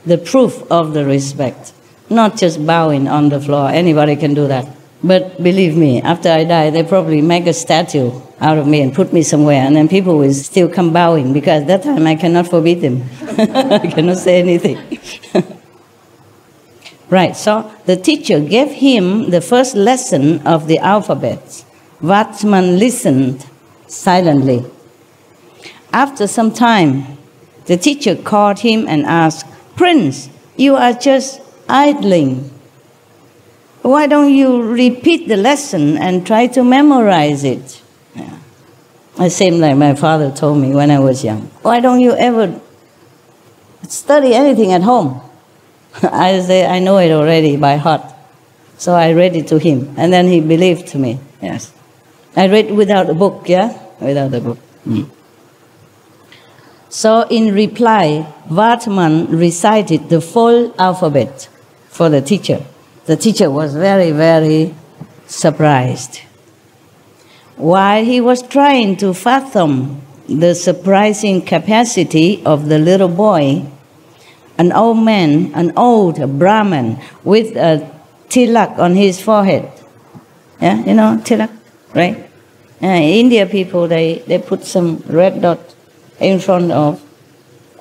the proof of the respect, not just bowing on the floor. Anybody can do that. But believe me, after I die, they probably make a statue out of me and put me somewhere, and then people will still come bowing, because at that time I cannot forbid them. I cannot say anything. Right, so the teacher gave him the first lesson of the alphabet. Vatman listened silently. After some time, the teacher called him and asked, "Prince, you are just idling. Why don't you repeat the lesson and try to memorize it?" Yeah. The same like my father told me when I was young. "Why don't you ever study anything at home?" I say, "I know it already by heart." So I read it to him, and then he believed me. Yes, I read without a book. Yeah, without a book. So in reply, Vatman recited the full alphabet for the teacher. The teacher was very, very surprised. While he was trying to fathom the surprising capacity of the little boy, an old man, an old Brahmin with a tilak on his forehead. Yeah, you know tilak, right? India people, they put some red dot in front of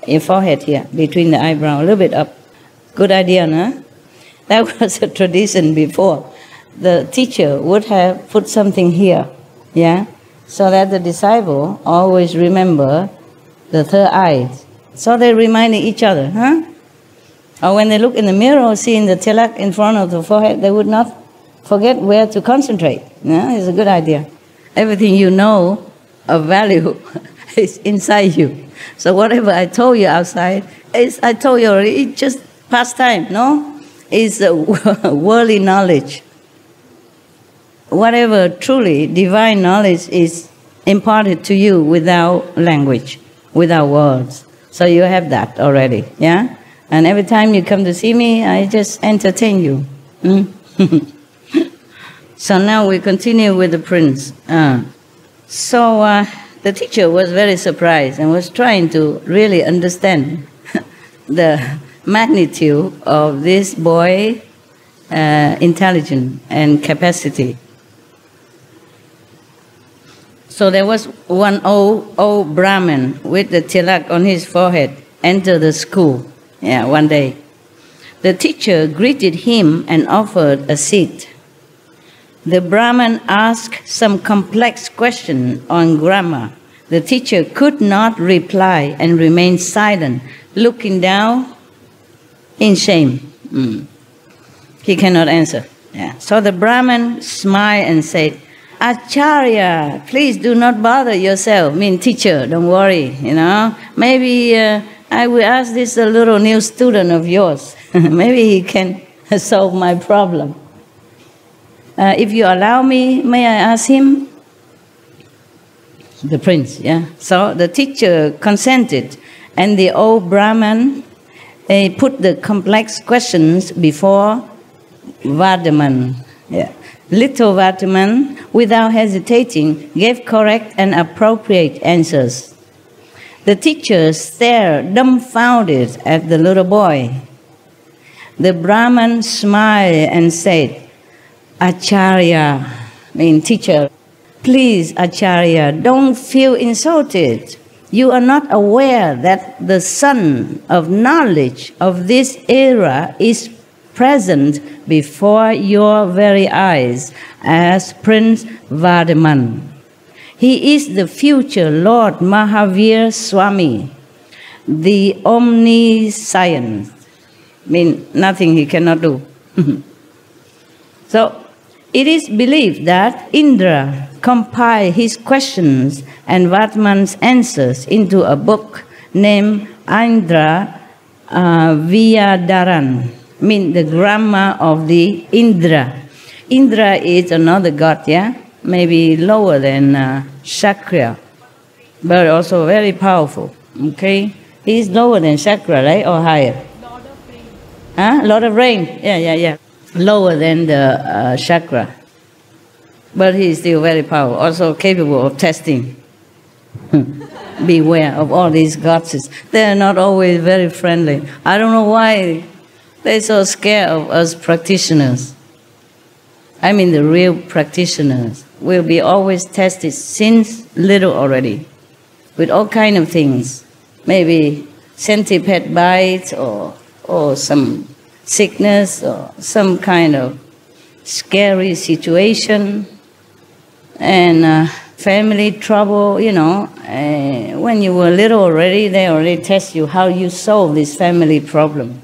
your forehead here, between the eyebrow, a little bit up. Good idea, no? That was a tradition before. The teacher would have put something here, yeah, so that the disciple always remember the third eye. So they reminded each other, huh? Or when they look in the mirror, seeing the tilak in front of the forehead, they would not forget where to concentrate. Yeah, it's a good idea. Everything you know of value is inside you. So whatever I told you outside, I told you already, it's just pastime, no? It's worldly knowledge. Whatever truly divine knowledge is imparted to you without language, without words. So you have that already, yeah? And every time you come to see me, I just entertain you. So now we continue with the prince. The teacher was very surprised and was trying to really understand the magnitude of this boy's intelligence and capacity. So there was one old Brahmin with the tilak on his forehead entered the school. Yeah, one day. The teacher greeted him and offered a seat. The Brahmin asked some complex question on grammar. The teacher could not reply and remained silent, looking down in shame. He cannot answer. Yeah. So the Brahmin smiled and said, "Acharya, please do not bother yourself. Teacher, don't worry, Maybe I will ask this little new student of yours. Maybe he can solve my problem. If you allow me, may I ask him?" The prince, yeah. So the teacher consented, and the old Brahmin put the complex questions before Vardhaman. Yeah. Little Vardhaman, without hesitating, gave correct and appropriate answers. The teacher stared dumbfounded at the little boy. The Brahmin smiled and said, "Acharya," teacher, "please, Acharya, don't feel insulted. You are not aware that the sun of knowledge of this era is present before your very eyes as Prince Vardhaman. He is the future Lord Mahavira Swami, the omniscient." Nothing he cannot do. So it is believed that Indra compiled his questions and Vardhaman's answers into a book named Indra Vyadaran, the grammar of the Indra. Indra is another god, yeah? Maybe lower than Chakra, but also very powerful, okay? He's lower than Chakra, right, or higher? Lord of Rain. Huh? Lord of Rain, yeah. Lower than the Chakra. But he's still very powerful, also capable of testing. Beware of all these gods. They're not always very friendly. I don't know why they're so scared of us practitioners. I mean the real practitioners will be always tested since little already with all kind of things. Maybe centipede bites or some sickness or some kind of scary situation and family trouble, you know. When you were little already, they already test you how you solve this family problem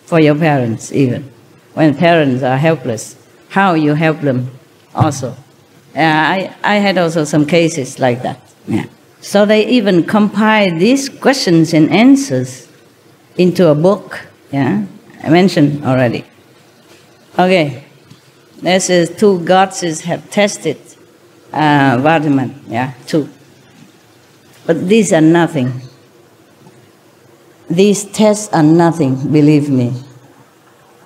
for your parents even. When parents are helpless, how you help them also. I had also some cases like that. Yeah. So they even compile these questions and answers into a book. Yeah, I mentioned already. Okay, this is two gods have tested Vardhaman. Yeah, two. But these are nothing. These tests are nothing, believe me,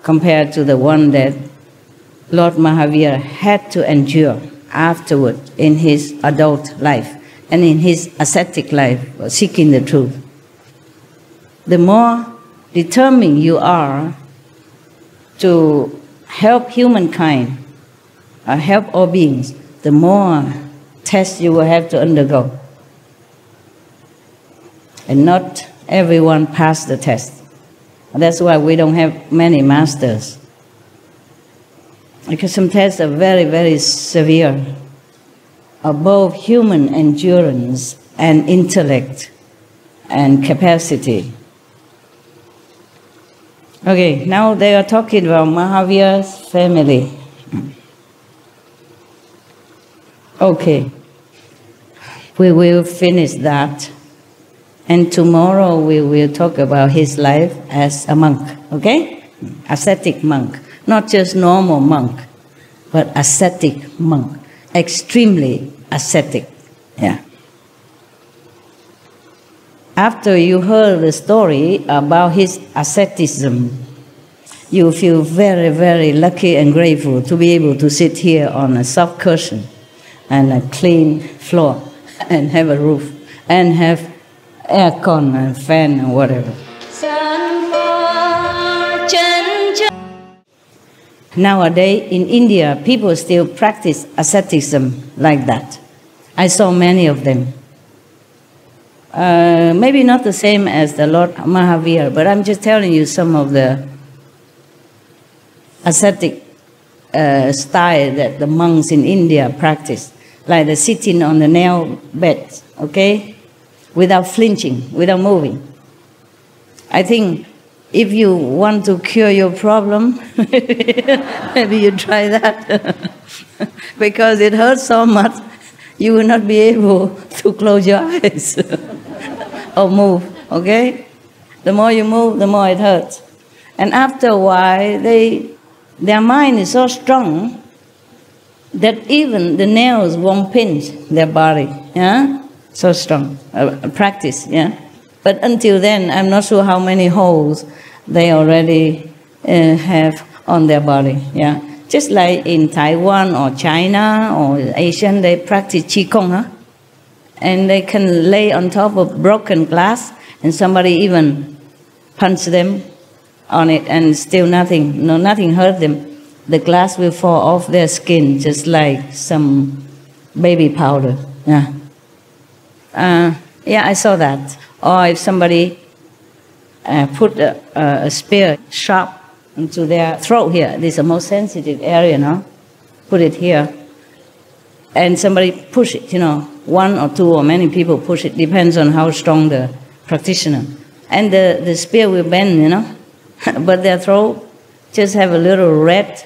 compared to the one that Lord Mahavira had to endure afterward in his adult life and in his ascetic life, seeking the truth. The more determined you are to help humankind, or help all beings, the more tests you will have to undergo. And not everyone passed the test. That's why we don't have many masters. Because some tests are very, very severe, above human endurance and intellect and capacity. Okay, now they are talking about Mahavira's family. Okay, we will finish that. And tomorrow we will talk about his life as a monk, okay? Ascetic monk. Not just normal monk, but ascetic monk. Extremely ascetic. Yeah. After you heard the story about his asceticism, you feel very, very lucky and grateful to be able to sit here on a soft cushion and a clean floor and have a roof and have aircon and fan and whatever. Nowadays in India, people still practice asceticism like that. I saw many of them. Maybe not the same as the Lord Mahavira, but I'm just telling you some of the ascetic style that the monks in India practice, like the sitting on the nail bed, okay, without flinching, without moving. I think if you want to cure your problem, maybe you try that. Because it hurts so much, you will not be able to close your eyes or move, okay? The more you move, the more it hurts. And after a while, their mind is so strong that even the nails won't pinch their body, yeah? So strong, practice, yeah? But until then, I'm not sure how many holes they already have on their body, yeah? Just like in Taiwan or China or Asian, they practice Qigong, huh? And they can lay on top of broken glass and somebody even punch them on it and still nothing hurt them. The glass will fall off their skin just like some baby powder, yeah. Yeah, I saw that. Or if somebody put a spear sharp into their throat here, this is the most sensitive area, no? Put it here. And somebody push it, you know, one or two or many people push it, depends on how strong the practitioner. And the spear will bend, you know, but their throat just have a little red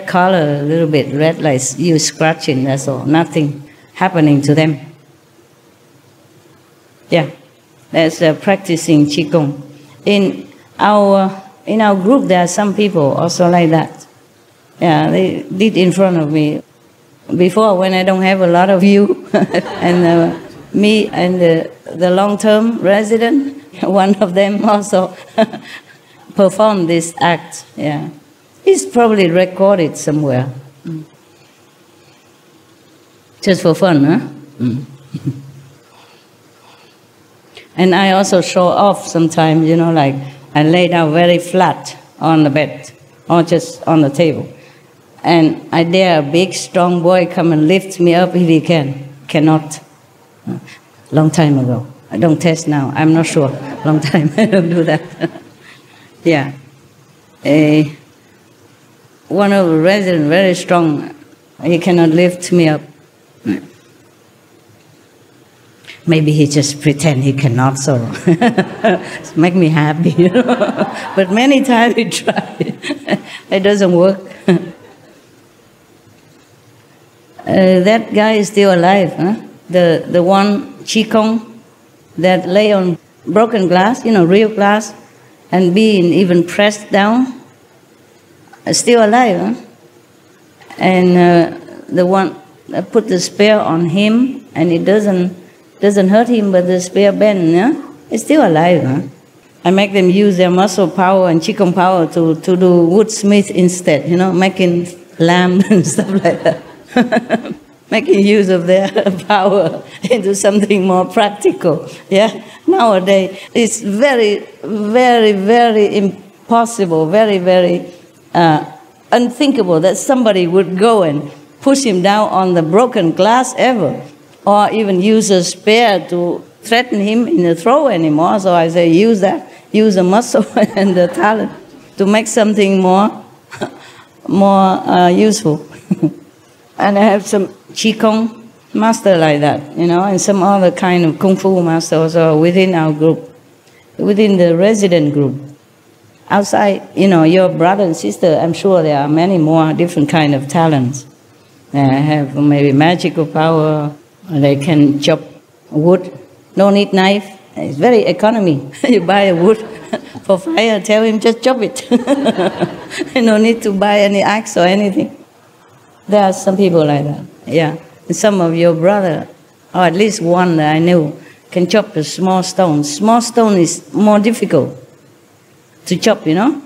color, a little bit red, like you scratching, that's all, nothing happening to them. Yeah, that's practicing Qigong. In our group, there are some people also like that. Yeah, they did in front of me. Before, when I don't have a lot of you, and me and the long-term resident, one of them also performed this act. Yeah, it's probably recorded somewhere. Just for fun, huh? And I also show off sometimes, you know, like I lay down very flat on the bed or just on the table. And I dare a big, strong boy come and lift me up if he can. Cannot. Long time ago. I don't test now. I'm not sure. Long time. I don't do that. Yeah. One of the residents, very strong, he cannot lift me up. Maybe he just pretend he cannot, so make me happy. You know? But many times he tried. It doesn't work. That guy is still alive. Huh? The one Qigong that lay on broken glass, you know, real glass, and being even pressed down, still alive. Huh? And the one that put the spear on him, and it doesn't hurt him, but the spear bend, yeah? It's still alive. Huh? I make them use their muscle power and Qigong power to do woodsmith instead, you know, making lamp and stuff like that. Making use of their power into something more practical. Yeah, nowadays it's very, very, very impossible, very, very unthinkable that somebody would go and push him down on the broken glass ever, or even use a spear to threaten him in the throat anymore. So I say, use that, use the muscle and the talent to make something more useful. And I have some Qigong master like that, you know, and some other kind of Kung Fu master also within our group, within the resident group. Outside, you know, your brother and sister, I'm sure there are many more different kind of talents. They have maybe magical power, they can chop wood, no need knife. It's very economy. You buy a wood for fire, tell him just chop it. No need to buy any axe or anything. There are some people like that, yeah. And some of your brother, or at least one that I know, can chop a small stone. Small stone is more difficult to chop, you know.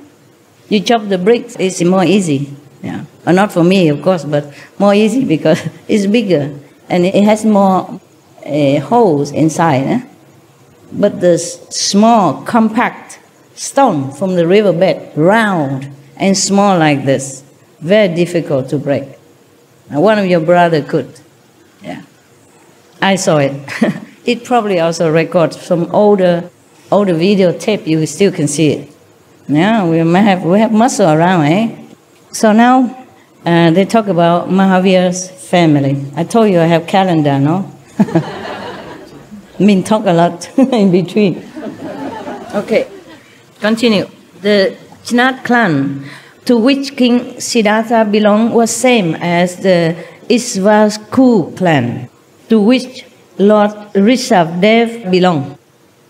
You chop the bricks, it's more easy, yeah. Or not for me, of course, but more easy because it's bigger and it has more holes inside. Eh? But the small, compact stone from the riverbed, round and small like this, very difficult to break. Now, one of your brother could, yeah. I saw it. It probably also records from older videotape. You still can see it. Yeah, we have muscle around, eh? So now they talk about Mahavira's family. I told you I have calendar, no? Mean talk a lot in between. Okay, continue. The Chnat clan, to which King Siddhartha belonged, was same as the Ishvaku clan, to which Lord Rishabdev belonged.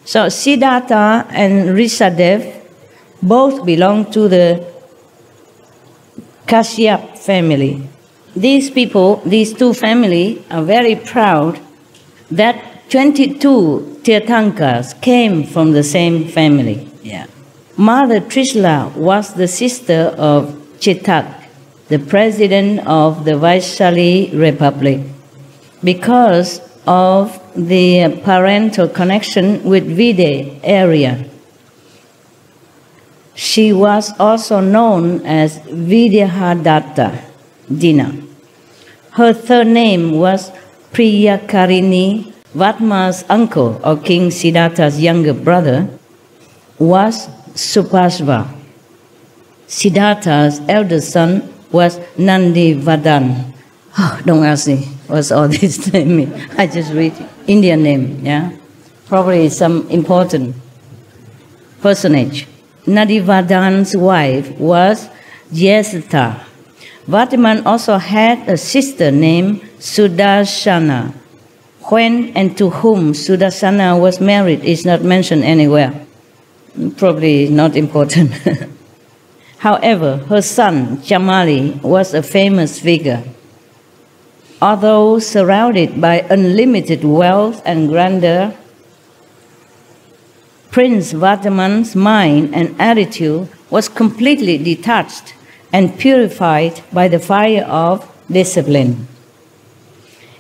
So Siddhartha and Rishabdev both belong to the Kashyap family. These people, these two families, are very proud that 22 Tirthankas came from the same family. Yeah. Mother Trishla was the sister of Chetak, the president of the Vaishali Republic. Because of the parental connection with Vide area, she was also known as Vidyahadatta Dina. Her third name was Priyakarini. Vatma's uncle, or King Siddhartha's younger brother, was Supashva. Siddhartha's eldest son was Nandivadan. Oh, don't ask me what's all this name mean. I just read Indian name, yeah? Probably some important personage. Nandivadan's wife was Jesatha. Vatiman also had a sister named Sudarshana. When and to whom Sudarshana was married is not mentioned anywhere. Probably not important. However, her son, Chamali, was a famous figure. Although surrounded by unlimited wealth and grandeur, Prince Vardaman's mind and attitude was completely detached and purified by the fire of discipline.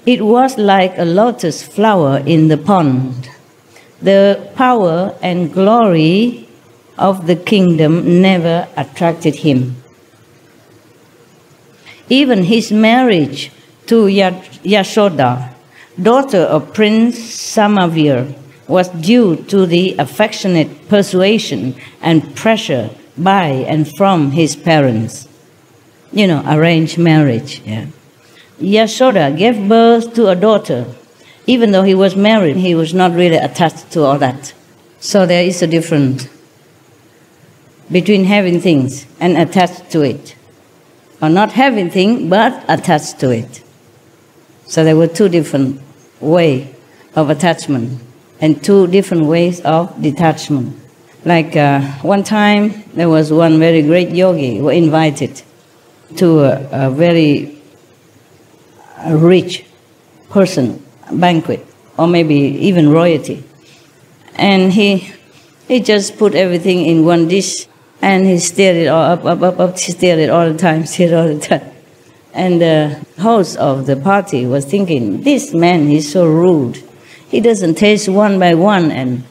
It was like a lotus flower in the pond. The power and glory of the kingdom never attracted him. Even his marriage to Yashoda, daughter of Prince Samavir, was due to the affectionate persuasion and pressure by and from his parents. You know, arranged marriage. Yeah. Yashoda gave birth to a daughter. Even though he was married, he was not really attached to all that. So there is a difference between having things and attached to it. Or not having things, but attached to it. So there were two different ways of attachment and two different ways of detachment. Like one time, there was one very great yogi who was invited to a very rich person banquet, or maybe even royalty. And he just put everything in one dish, and he stirred it all up, he stirred it all the time. And the host of the party was thinking, this man, he's so rude. He doesn't taste one by one, and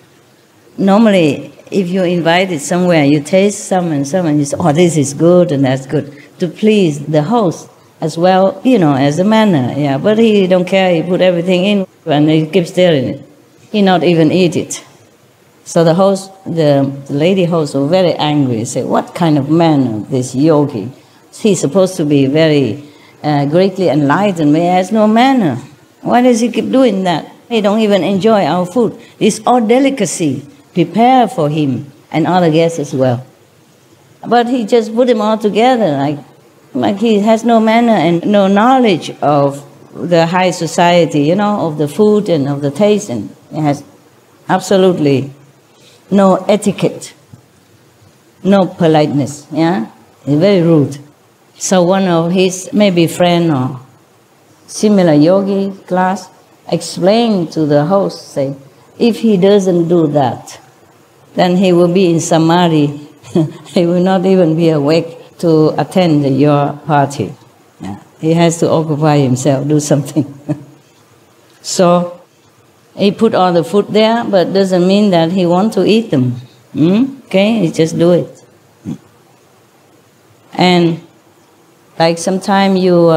normally if you're invited somewhere, you taste some and you say, oh, this is good and that's good, to please the host as well, you know, as a manner, yeah. But he don't care, he put everything in, and he keeps stirring it. He not even eat it. So the host, the lady host was very angry, said, what kind of man is this yogi? He's supposed to be very greatly enlightened, but he has no manner. Why does he keep doing that? He don't even enjoy our food. It's all delicacy prepared for him and other guests as well. But he just put them all together, like he has no manner and no knowledge of the high society, you know, of the food and of the taste, and he has absolutely no etiquette, no politeness, yeah? He's very rude. So one of his maybe friend or similar yogi class explained to the host, say, if he doesn't do that, then he will be in samadhi. He will not even be awake to attend your party. Yeah. He has to occupy himself, do something. So he put all the food there, but doesn't mean that he wants to eat them. Okay, he just do it. And like sometimes you,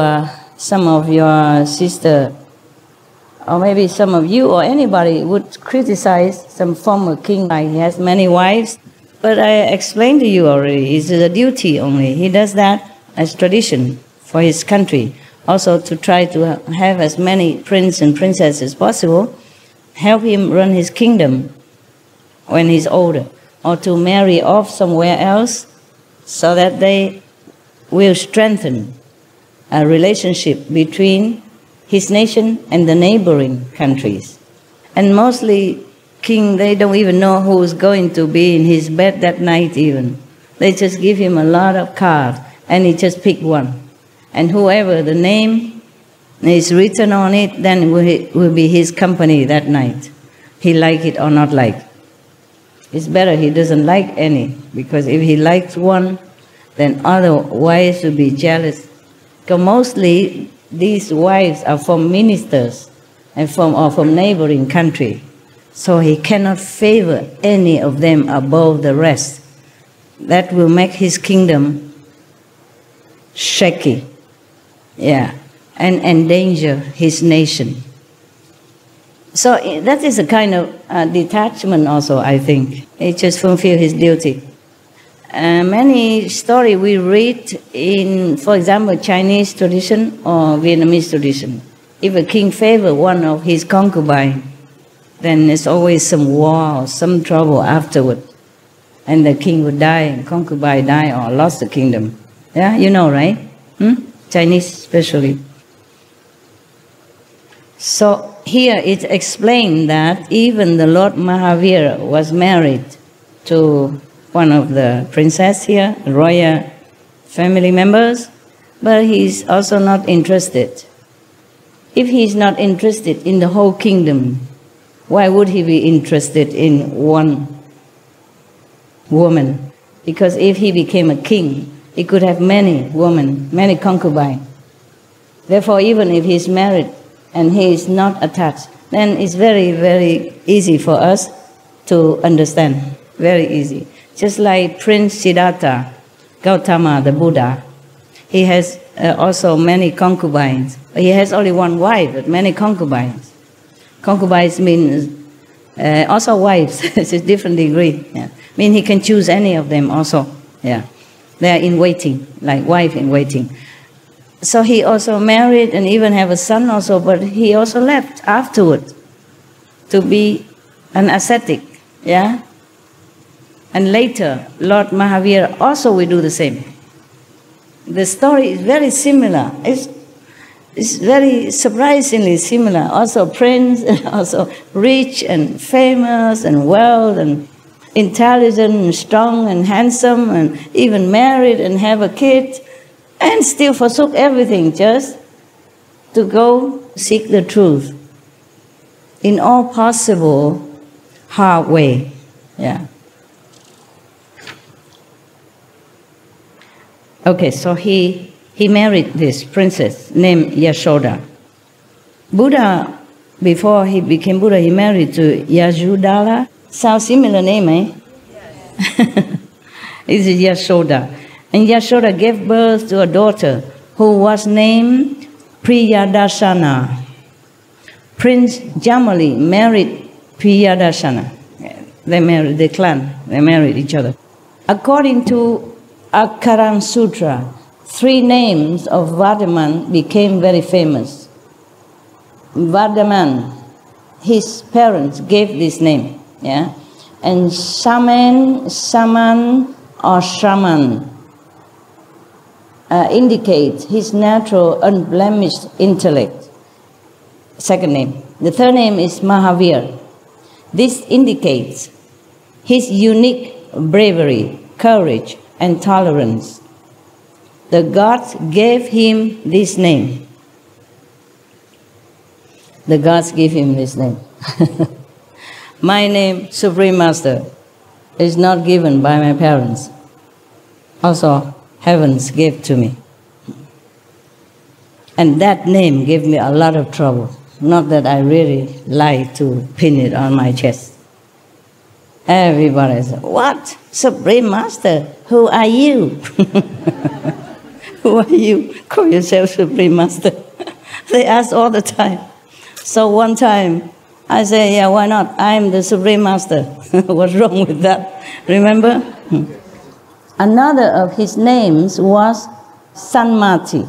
some of your sister, or maybe some of you or anybody would criticize some former king, like he has many wives. But I explained to you already, it's a duty only. He does that as tradition for his country. Also to try to have as many princes and princesses as possible, help him run his kingdom when he's older, or to marry off somewhere else so that they will strengthen a relationship between his nation and the neighboring countries. And mostly king, they don't even know who's going to be in his bed that night even. They just give him a lot of cards and he just pick one. And whoever the name is written on it, then will be his company that night. He like it or not like. It's better he doesn't like any, because if he likes one, then other wives will be jealous. Because mostly these wives are from ministers and from neighboring country. So he cannot favor any of them above the rest. That will make his kingdom shaky, yeah, and endanger his nation. So that is a kind of detachment also, I think. He just fulfill his duty. Many stories we read in, for example, Chinese tradition or Vietnamese tradition. If a king favor one of his concubines, then there's always some war or some trouble afterward. And the king would die, and concubine die, or lost the kingdom. Yeah, you know, right? Chinese especially. So here it's explained that even the Lord Mahavira was married to one of the princess here, royal family members, but he's also not interested. If he's not interested in the whole kingdom, why would he be interested in one woman? Because if he became a king, he could have many women, many concubines. Therefore, even if he's married and he is not attached, then it's very, very easy for us to understand. Very easy. Just like Prince Siddhartha, Gautama, the Buddha, he has also many concubines. He has only one wife, but many concubines. Concubines means also wives. It's a different degree. Yeah. Mean he can choose any of them also. Yeah, they are in waiting, like wife in waiting. So he also married and even have a son also, but he also left afterward to be an ascetic. Yeah. And later, Lord Mahavira also will do the same. The story is very similar. It's very surprisingly similar. Also prince, and also rich and famous and well and intelligent and strong and handsome and even married and have a kid and still forsook everything just to go seek the truth in all possible hard way. Yeah. Okay, so he married this princess named Yashoda. Buddha, before he became Buddha, he married to Yashodhara. Sounds similar name, eh? Yes. It's Yashoda. And Yashoda gave birth to a daughter who was named Priyadarshana. Prince Jamali married Priyadarshana. They married, the clan, they married each other. According to Akaran Sutra, 3 names of Vardaman became very famous. Vardaman, his parents gave this name, yeah? And Shaman, Saman, or Shraman indicate his natural, unblemished intellect. Second name. The third name is Mahavira. This indicates his unique bravery, courage, and tolerance. The gods gave him this name. The gods gave him this name. My name, Supreme Master, is not given by my parents. Also, heavens gave to me. And that name gave me a lot of trouble. Not that I really like to pin it on my chest. Everybody said, "What? Supreme Master? Who are you?" Who are you? Call yourself Supreme Master. They ask all the time. So one time, I say, "Yeah, why not? I am the Supreme Master." What's wrong with that? Remember? Another of his names was Sanmati.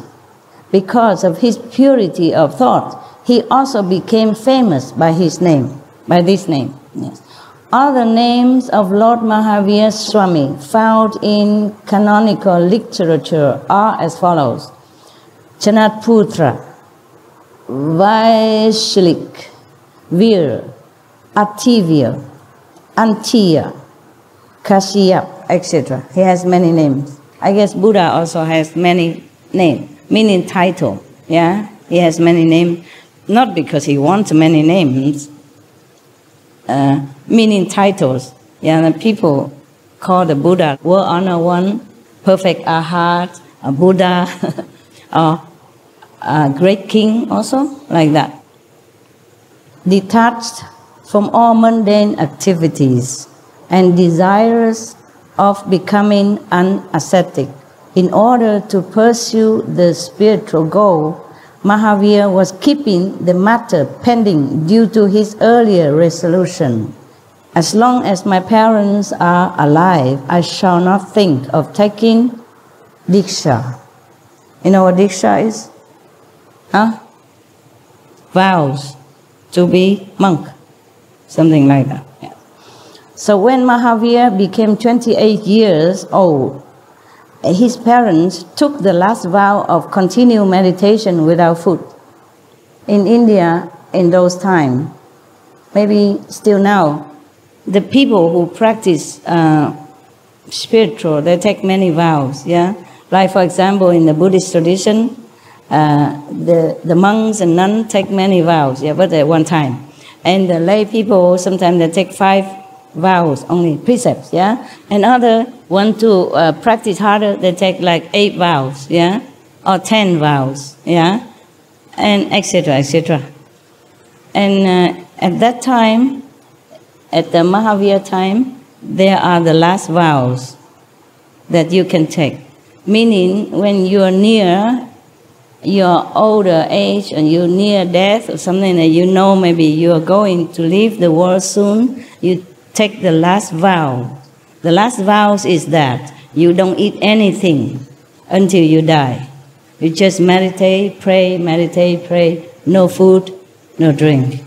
Because of his purity of thought, he also became famous by his name, by this name. Yes. Other names of Lord Mahavira Swami found in canonical literature are as follows: Chanatputra, Vaishlik, Vir, Ativya, Antiya, Kashyap, etc. He has many names. I guess Buddha also has many names, meaning title. Yeah, he has many names, not because he wants many names, meaning titles. Yeah, the people call the Buddha World Honor One, Perfect Arhat, a Buddha, or a Great King also, like that. Detached from all mundane activities and desirous of becoming an ascetic. In order to pursue the spiritual goal, Mahavira was keeping the matter pending due to his earlier resolution. As long as my parents are alive, I shall not think of taking Diksha. You know what Diksha is? Huh? Vows to be monk. Something like that. Yeah. So when Mahavira became 28 years old, his parents took the last vow of continued meditation without food. In India, in those times, maybe still now, the people who practice spiritual. They take many vows, yeah? Like, for example, in the Buddhist tradition, the monks and nuns take many vows, yeah, but at one time. And the lay people, sometimes they take 5 vows, only precepts, yeah? And other want to practice harder, they take like 8 vows, yeah? Or 10 vows, yeah? And etc., etc. And at that time, at the Mahavira time, there are the last vows that you can take. Meaning, when you are near your older age and you're near death or something that you know maybe you are going to leave the world soon, you take the last vow. The last vow is that you don't eat anything until you die. You just meditate, pray, no food, no drink.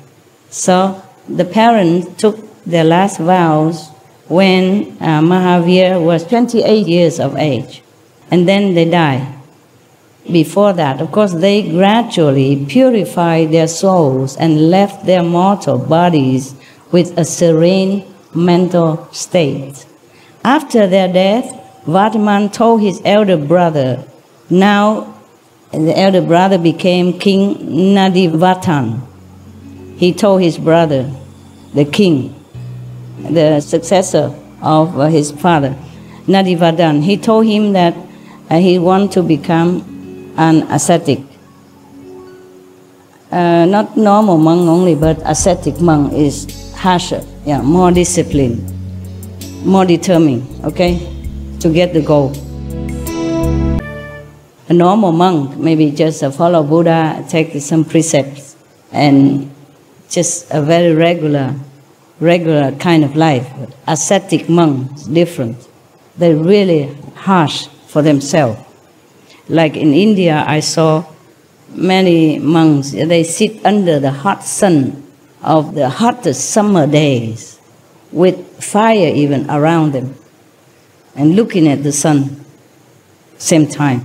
So the parents took their last vows when Mahavira was 28 years of age. And then they died. Before that, of course, they gradually purified their souls and left their mortal bodies with a serene mental state. After their death, Vardhaman told his elder brother, now the elder brother became King Nadivatan. He told his brother, the king, the successor of his father, Nadivatan, he told him that he wanted to become an ascetic. Not normal monk only, but ascetic monk is harsher, yeah, more disciplined, more determined, okay, to get the goal. A normal monk maybe just follow Buddha, take some precepts, and just a very regular kind of life. But ascetic monks, different. They're really harsh for themselves. Like in India, I saw many monks, they sit under the hot sun of the hottest summer days with fire even around them and looking at the sun same time.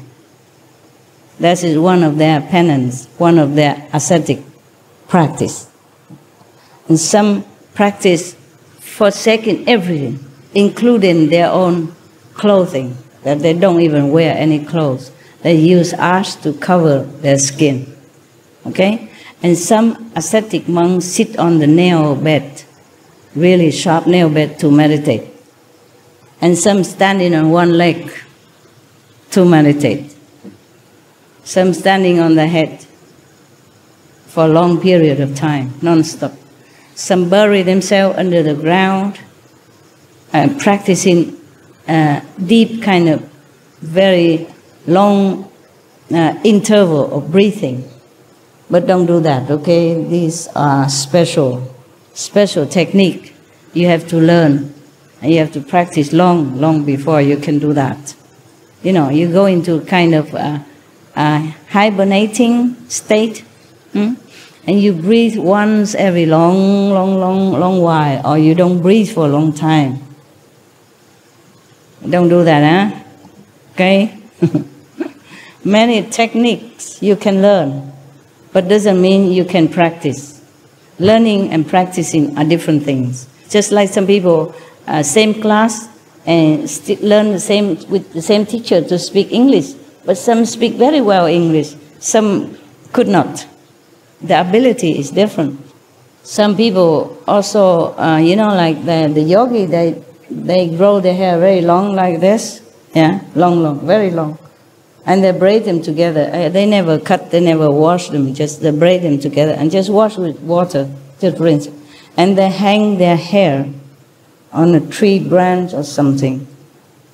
That is one of their penance, one of their ascetic practice. And some practice forsaking everything, including their own clothing, that they don't even wear any clothes. They use ash to cover their skin, okay? And some ascetic monks sit on the nail bed, really sharp nail bed to meditate. And some standing on one leg to meditate. Some standing on the head for a long period of time, non-stop. Some bury themselves under the ground, practicing deep kind of very long interval of breathing. But don't do that, okay? These are special technique you have to learn. And you have to practice long before you can do that. You know, you go into kind of hibernating state, and you breathe once every long while, or you don't breathe for a long time. Don't do that, huh? Okay? Many techniques you can learn, but doesn't mean you can practice. Learning and practicing are different things. Just like some people, same class, and learn with the same teacher to speak English, but some speak very well English, some could not. The ability is different. Some people also, like the yogi, they grow their hair very long like this, yeah, long, very long. And they braid them together. They never cut, they never wash them, just they braid them together and just wash with water, just rinse. And they hang their hair on a tree branch or something.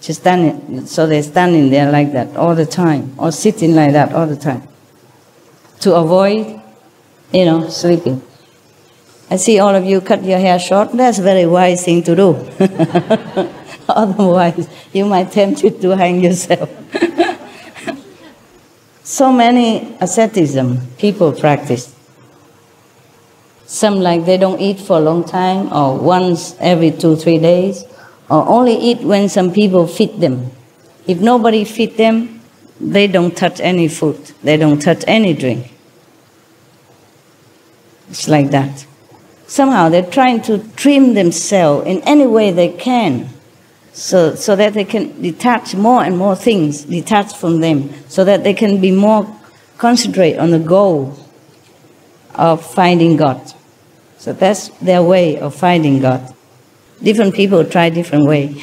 Just so they're standing there like that all the time, or sitting like that all the time, to avoid, sleeping. I see all of you cut your hair short. That's a very wise thing to do. Otherwise, you might tempt you to hang yourself. So many asceticism people practice. Some like they don't eat for a long time, or once every 2-3 days, or only eat when some people feed them. If nobody feed them, they don't touch any food. They don't touch any drink. It's like that. Somehow they're trying to trim themselves in any way they can, so that they can detach more and more things, detach from them, so that they can be more concentrate on the goal of finding God. So that's their way of finding God. Different people try different way.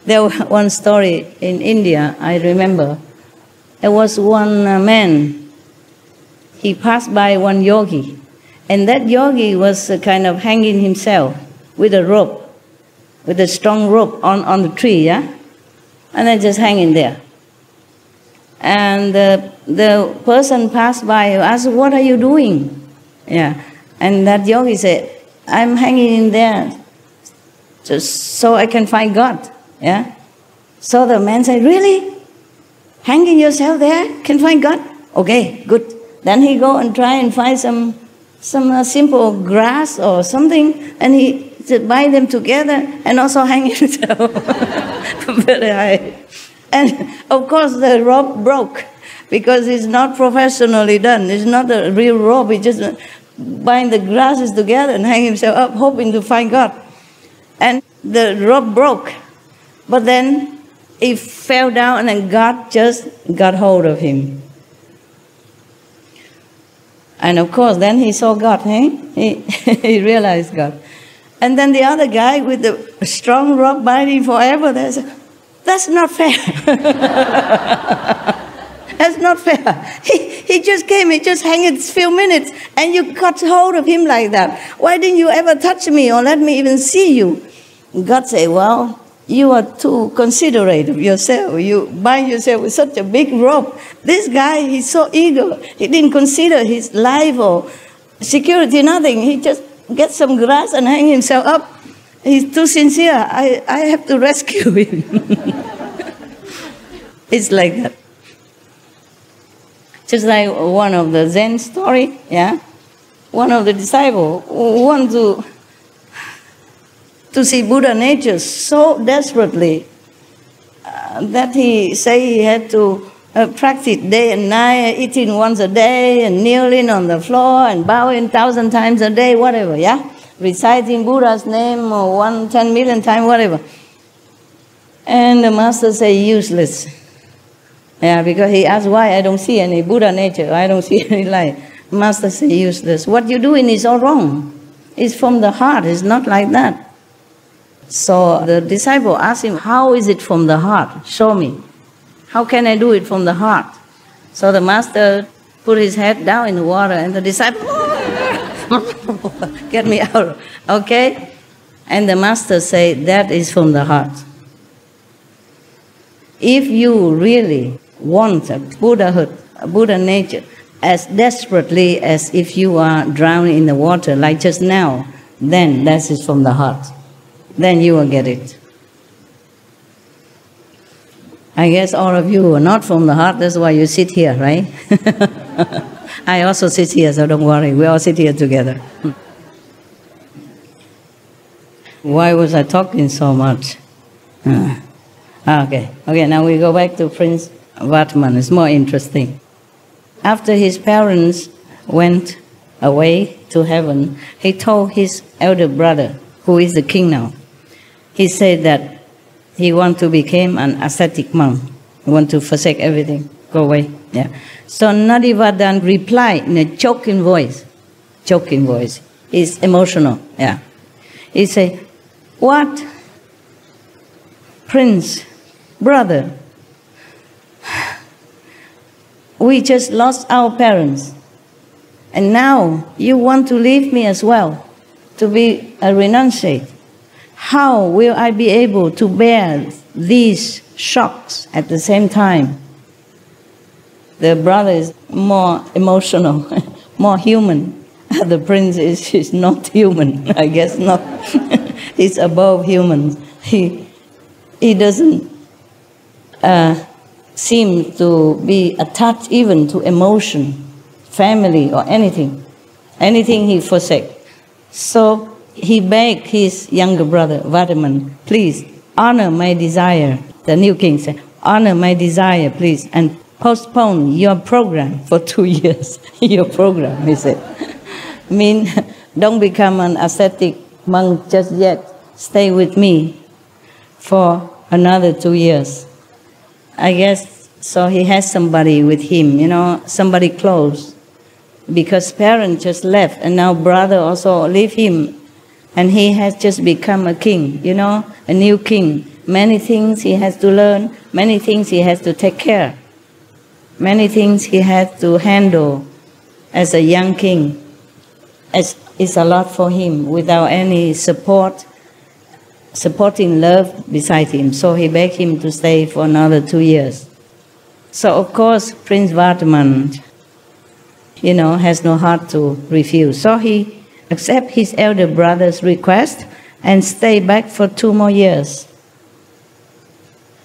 There was one story in India, I remember. There was one man, he passed by one yogi, and that yogi was kind of hanging himself with a rope, with a strong rope on the tree, yeah? And then just hanging there. And the person passed by, asked, "What are you doing?" Yeah. And that yogi said, "I'm hanging in there just so I can find God." Yeah. So the man said, "Really? Hanging yourself there can find God? Okay, good." Then he go and try and find some simple grass or something, and he said, bind them together and also hang himself very high. And of course the rope broke because it's not professionally done. It's not a real rope. He just bind the grasses together and hang himself up, hoping to find God. And the rope broke. But then he fell down and God just got hold of him. And of course, then he saw God, eh? He realized God. And then the other guy with the strong rope binding forever, that's not fair. That's not fair. He just came, he just hung a few minutes, and you got hold of him like that. Why didn't you ever touch me or let me even see you? God said, well, you are too considerate of yourself. You bind yourself with such a big rope. This guy, he's so eager. He didn't consider his life or security, nothing. He just gets some grass and hang himself up. He's too sincere. I have to rescue him. It's like that. Just like one of the Zen story, yeah? One of the disciples want to see Buddha nature so desperately that he say he had to practice day and night, eating once a day and kneeling on the floor and bowing 1,000 times a day, whatever, yeah? Reciting Buddha's name or 10 million times, whatever. And the master say useless. Yeah, because he asked why I don't see any Buddha nature, I don't see any light. Master say useless. What you're doing is all wrong. It's from the heart, it's not like that. So the disciple asked him, how is it from the heart? Show me. How can I do it from the heart? So the master put his head down in the water and the disciple, get me out, okay? And the master said, that is from the heart. If you really want a Buddhahood, a Buddha nature, as desperately as if you are drowning in the water, like just now, then that is from the heart. Then you will get it. I guess all of you are not from the heart, that's why you sit here, right? I also sit here, so don't worry, we all sit here together. Why was I talking so much? Okay, now we go back to Prince Vatman, it's more interesting. After his parents went away to heaven, he told his elder brother, who is the king now, he said that he wants to become an ascetic monk. He wants to forsake everything, go away. Yeah. So Nadivadan replied in a choking voice. He's emotional. Yeah. He said, what? Prince, brother, we just lost our parents. And now you want to leave me as well, to be a renunciate. How will I be able to bear these shocks at the same time? The brother is more emotional, more human. The prince is not human, I guess not. He's above humans. He doesn't seem to be attached even to emotion, family or anything. Anything he forsake. So he begged his younger brother, Vadaman, please honor my desire. The new king said, honor my desire, please, and postpone your program for 2 years. Your program, he said. Don't become an ascetic monk just yet. Stay with me for another 2 years. I guess so he has somebody with him, you know, somebody close. Because parents just left and now brother also leave him. And he has just become a king, you know, a new king. Many things he has to learn, many things he has to take care. Many things he has to handle as a young king. It's a lot for him without any supporting love beside him. So he begged him to stay for another 2 years. So of course Prince Vardhaman, you know, has no heart to refuse. So he accepted his elder brother's request and stayed back for 2 more years.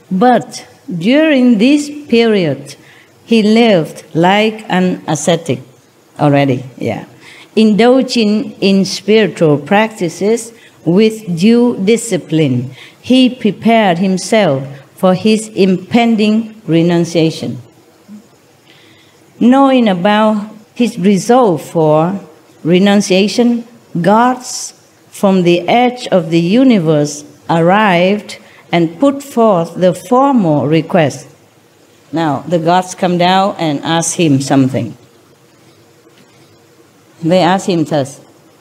But during this period, he lived like an ascetic already, indulging in spiritual practices with due discipline. He prepared himself for his impending renunciation. Knowing about his resolve for renunciation, gods from the edge of the universe arrived and put forth the formal request. Now, the gods come down and ask him something. They ask him thus,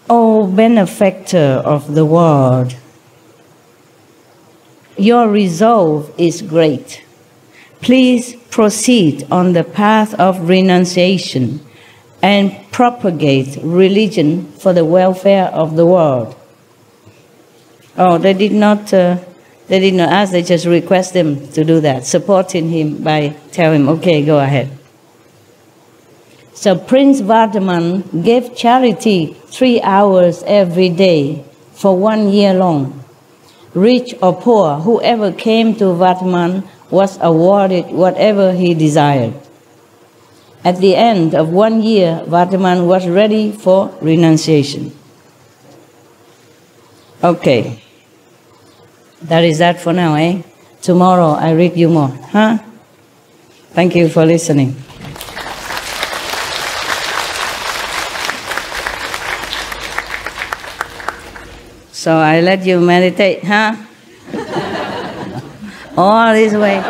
"O benefactor of the world, your resolve is great. Please proceed on the path of renunciation and propagate religion for the welfare of the world." Oh, they did not ask, they just request him to do that, supporting him by telling him, okay, go ahead. So Prince Vardhaman gave charity 3 hours every day for 1 year long. Rich or poor, whoever came to Vardhaman was awarded whatever he desired. At the end of 1 year, Vardhaman was ready for renunciation. Okay. That is that for now, eh? Tomorrow I read you more, huh? Thank you for listening. So I let you meditate, huh? All this way.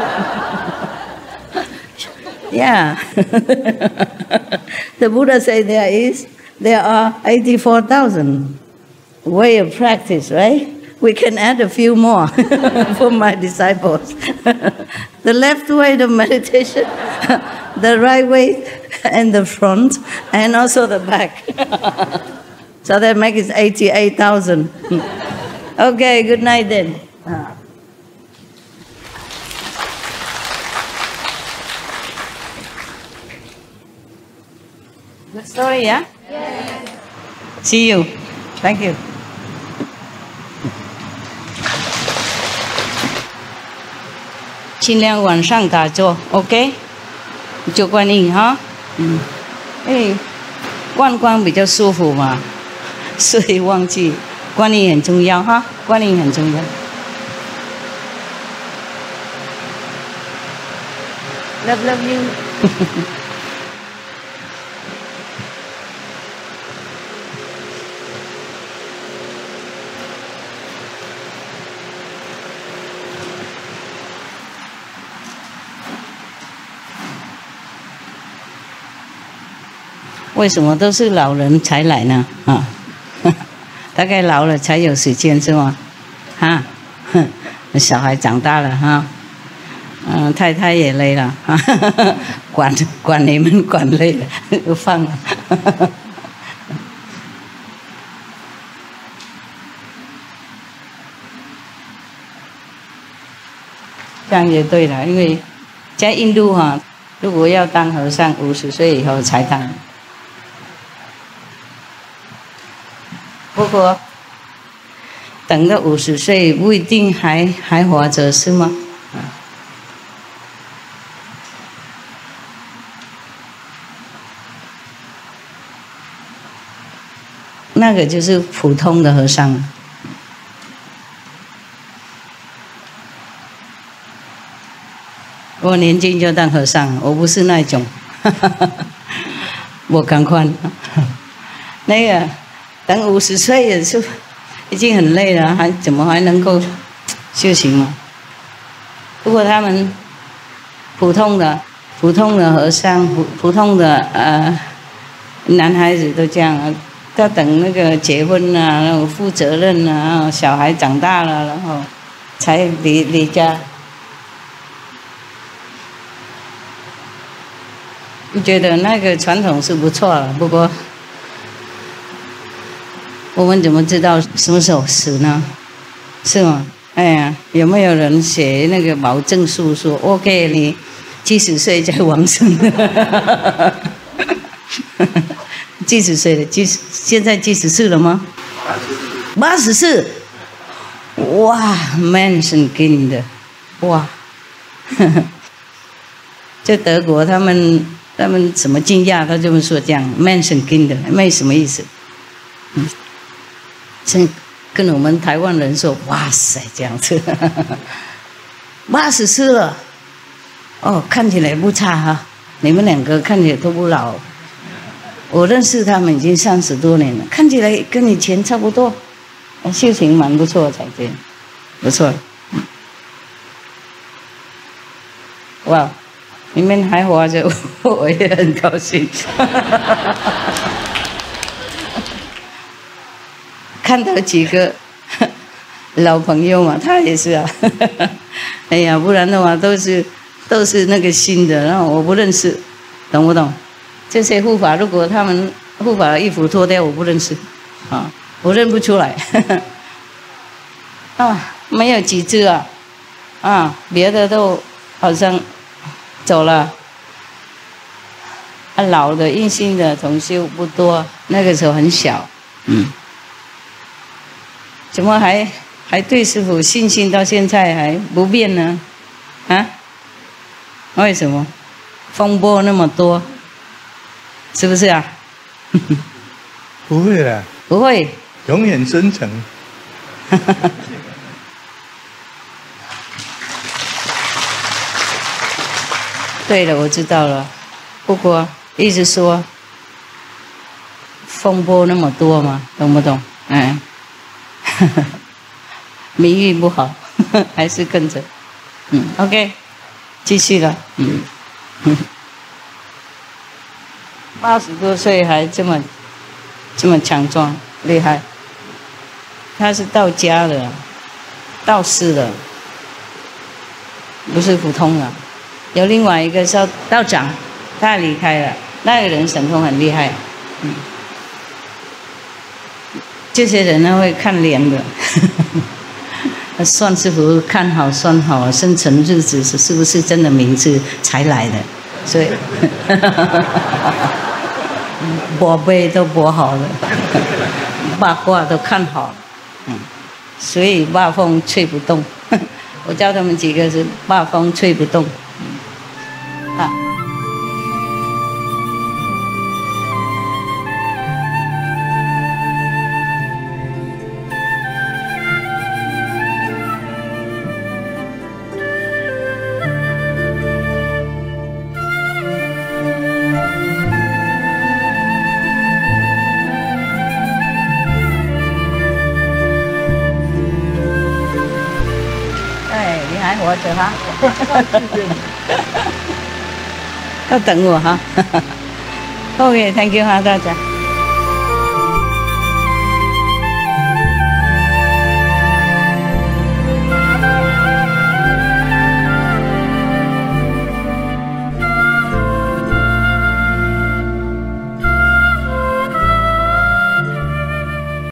Yeah. The Buddha said there are 84,000 way of practice, right? We can add a few more for my disciples. The left way, the meditation, the right way, and the front, and also the back. So that makes it 88,000. Okay, good night then. Good story, yeah? Yes. See you. Thank you. 尽量晚上打坐 ，OK？ 就观音哈，观光比较舒服嘛，所以忘记观音很重要哈，观音很重要。Love you 。为什么都是老人才来呢？啊，大概老了才有时间是吗？哈，小孩长大了哈，太太也累了，管你们管累了，就放了。这样也对了，因为在印度哈，如果要当和尚，50岁以后才当。不过，等到50岁不一定还活着，是吗？那个就是普通的和尚。我年轻就当和尚，我不是那种，我赶快，那个。等50岁也是已经很累了，怎么还能够修行嘛。如果他们普通的和尚，普通的男孩子都这样啊，要等那个结婚啊，然后负责任啊，小孩长大了，然后才离家。我觉得那个传统是不错了，不过我们怎么知道什么时候死呢？是吗？哎呀，有没有人写那个保证书说 OK， 你70岁再往生？70岁了，现在74了吗？84，哇，mention 的，哇，在德国他们什么惊讶，他这么说这样 mention 的，没什么意思。跟我们台湾人说，哇塞，这样子，84了，哦，看起来不差哈，你们两个看起来都不老。我认识他们已经30多年了，看起来跟以前差不多，修行蛮不错才对，不错。哇，你们还活着，我也很高兴。看到几个老朋友嘛，他也是啊。哎呀，不然的话都是那个新的，然后我不认识，懂不懂？这些护法，如果他们护法的衣服脱掉，我不认识，啊，我认不出来。啊，没有几只啊，啊，别的都好像走了。啊，老的阴性的同修不多，那个时候很小，怎么还对师父信心到现在还不变呢？啊？为什么？风波那么多，是不是啊？不会啦，不会，永远真诚。对了，我知道了。不过一直说风波那么多嘛，懂不懂？名誉不好，还是跟着。OK， 继续了。80多岁还这么强壮，厉害。他是道家的，道士的，不是普通的。有另外一个是道长，他离开了，那个人神通很厉害。这些人呢会看脸的，算师傅看好算好，生辰日子是不是真的名字才来的，所以卜杯都卜好了，八卦都看好，所以八风吹不动。我教他们几个是八风吹不动。活着哈，要等我哈。OK，Thank you 哈，大家。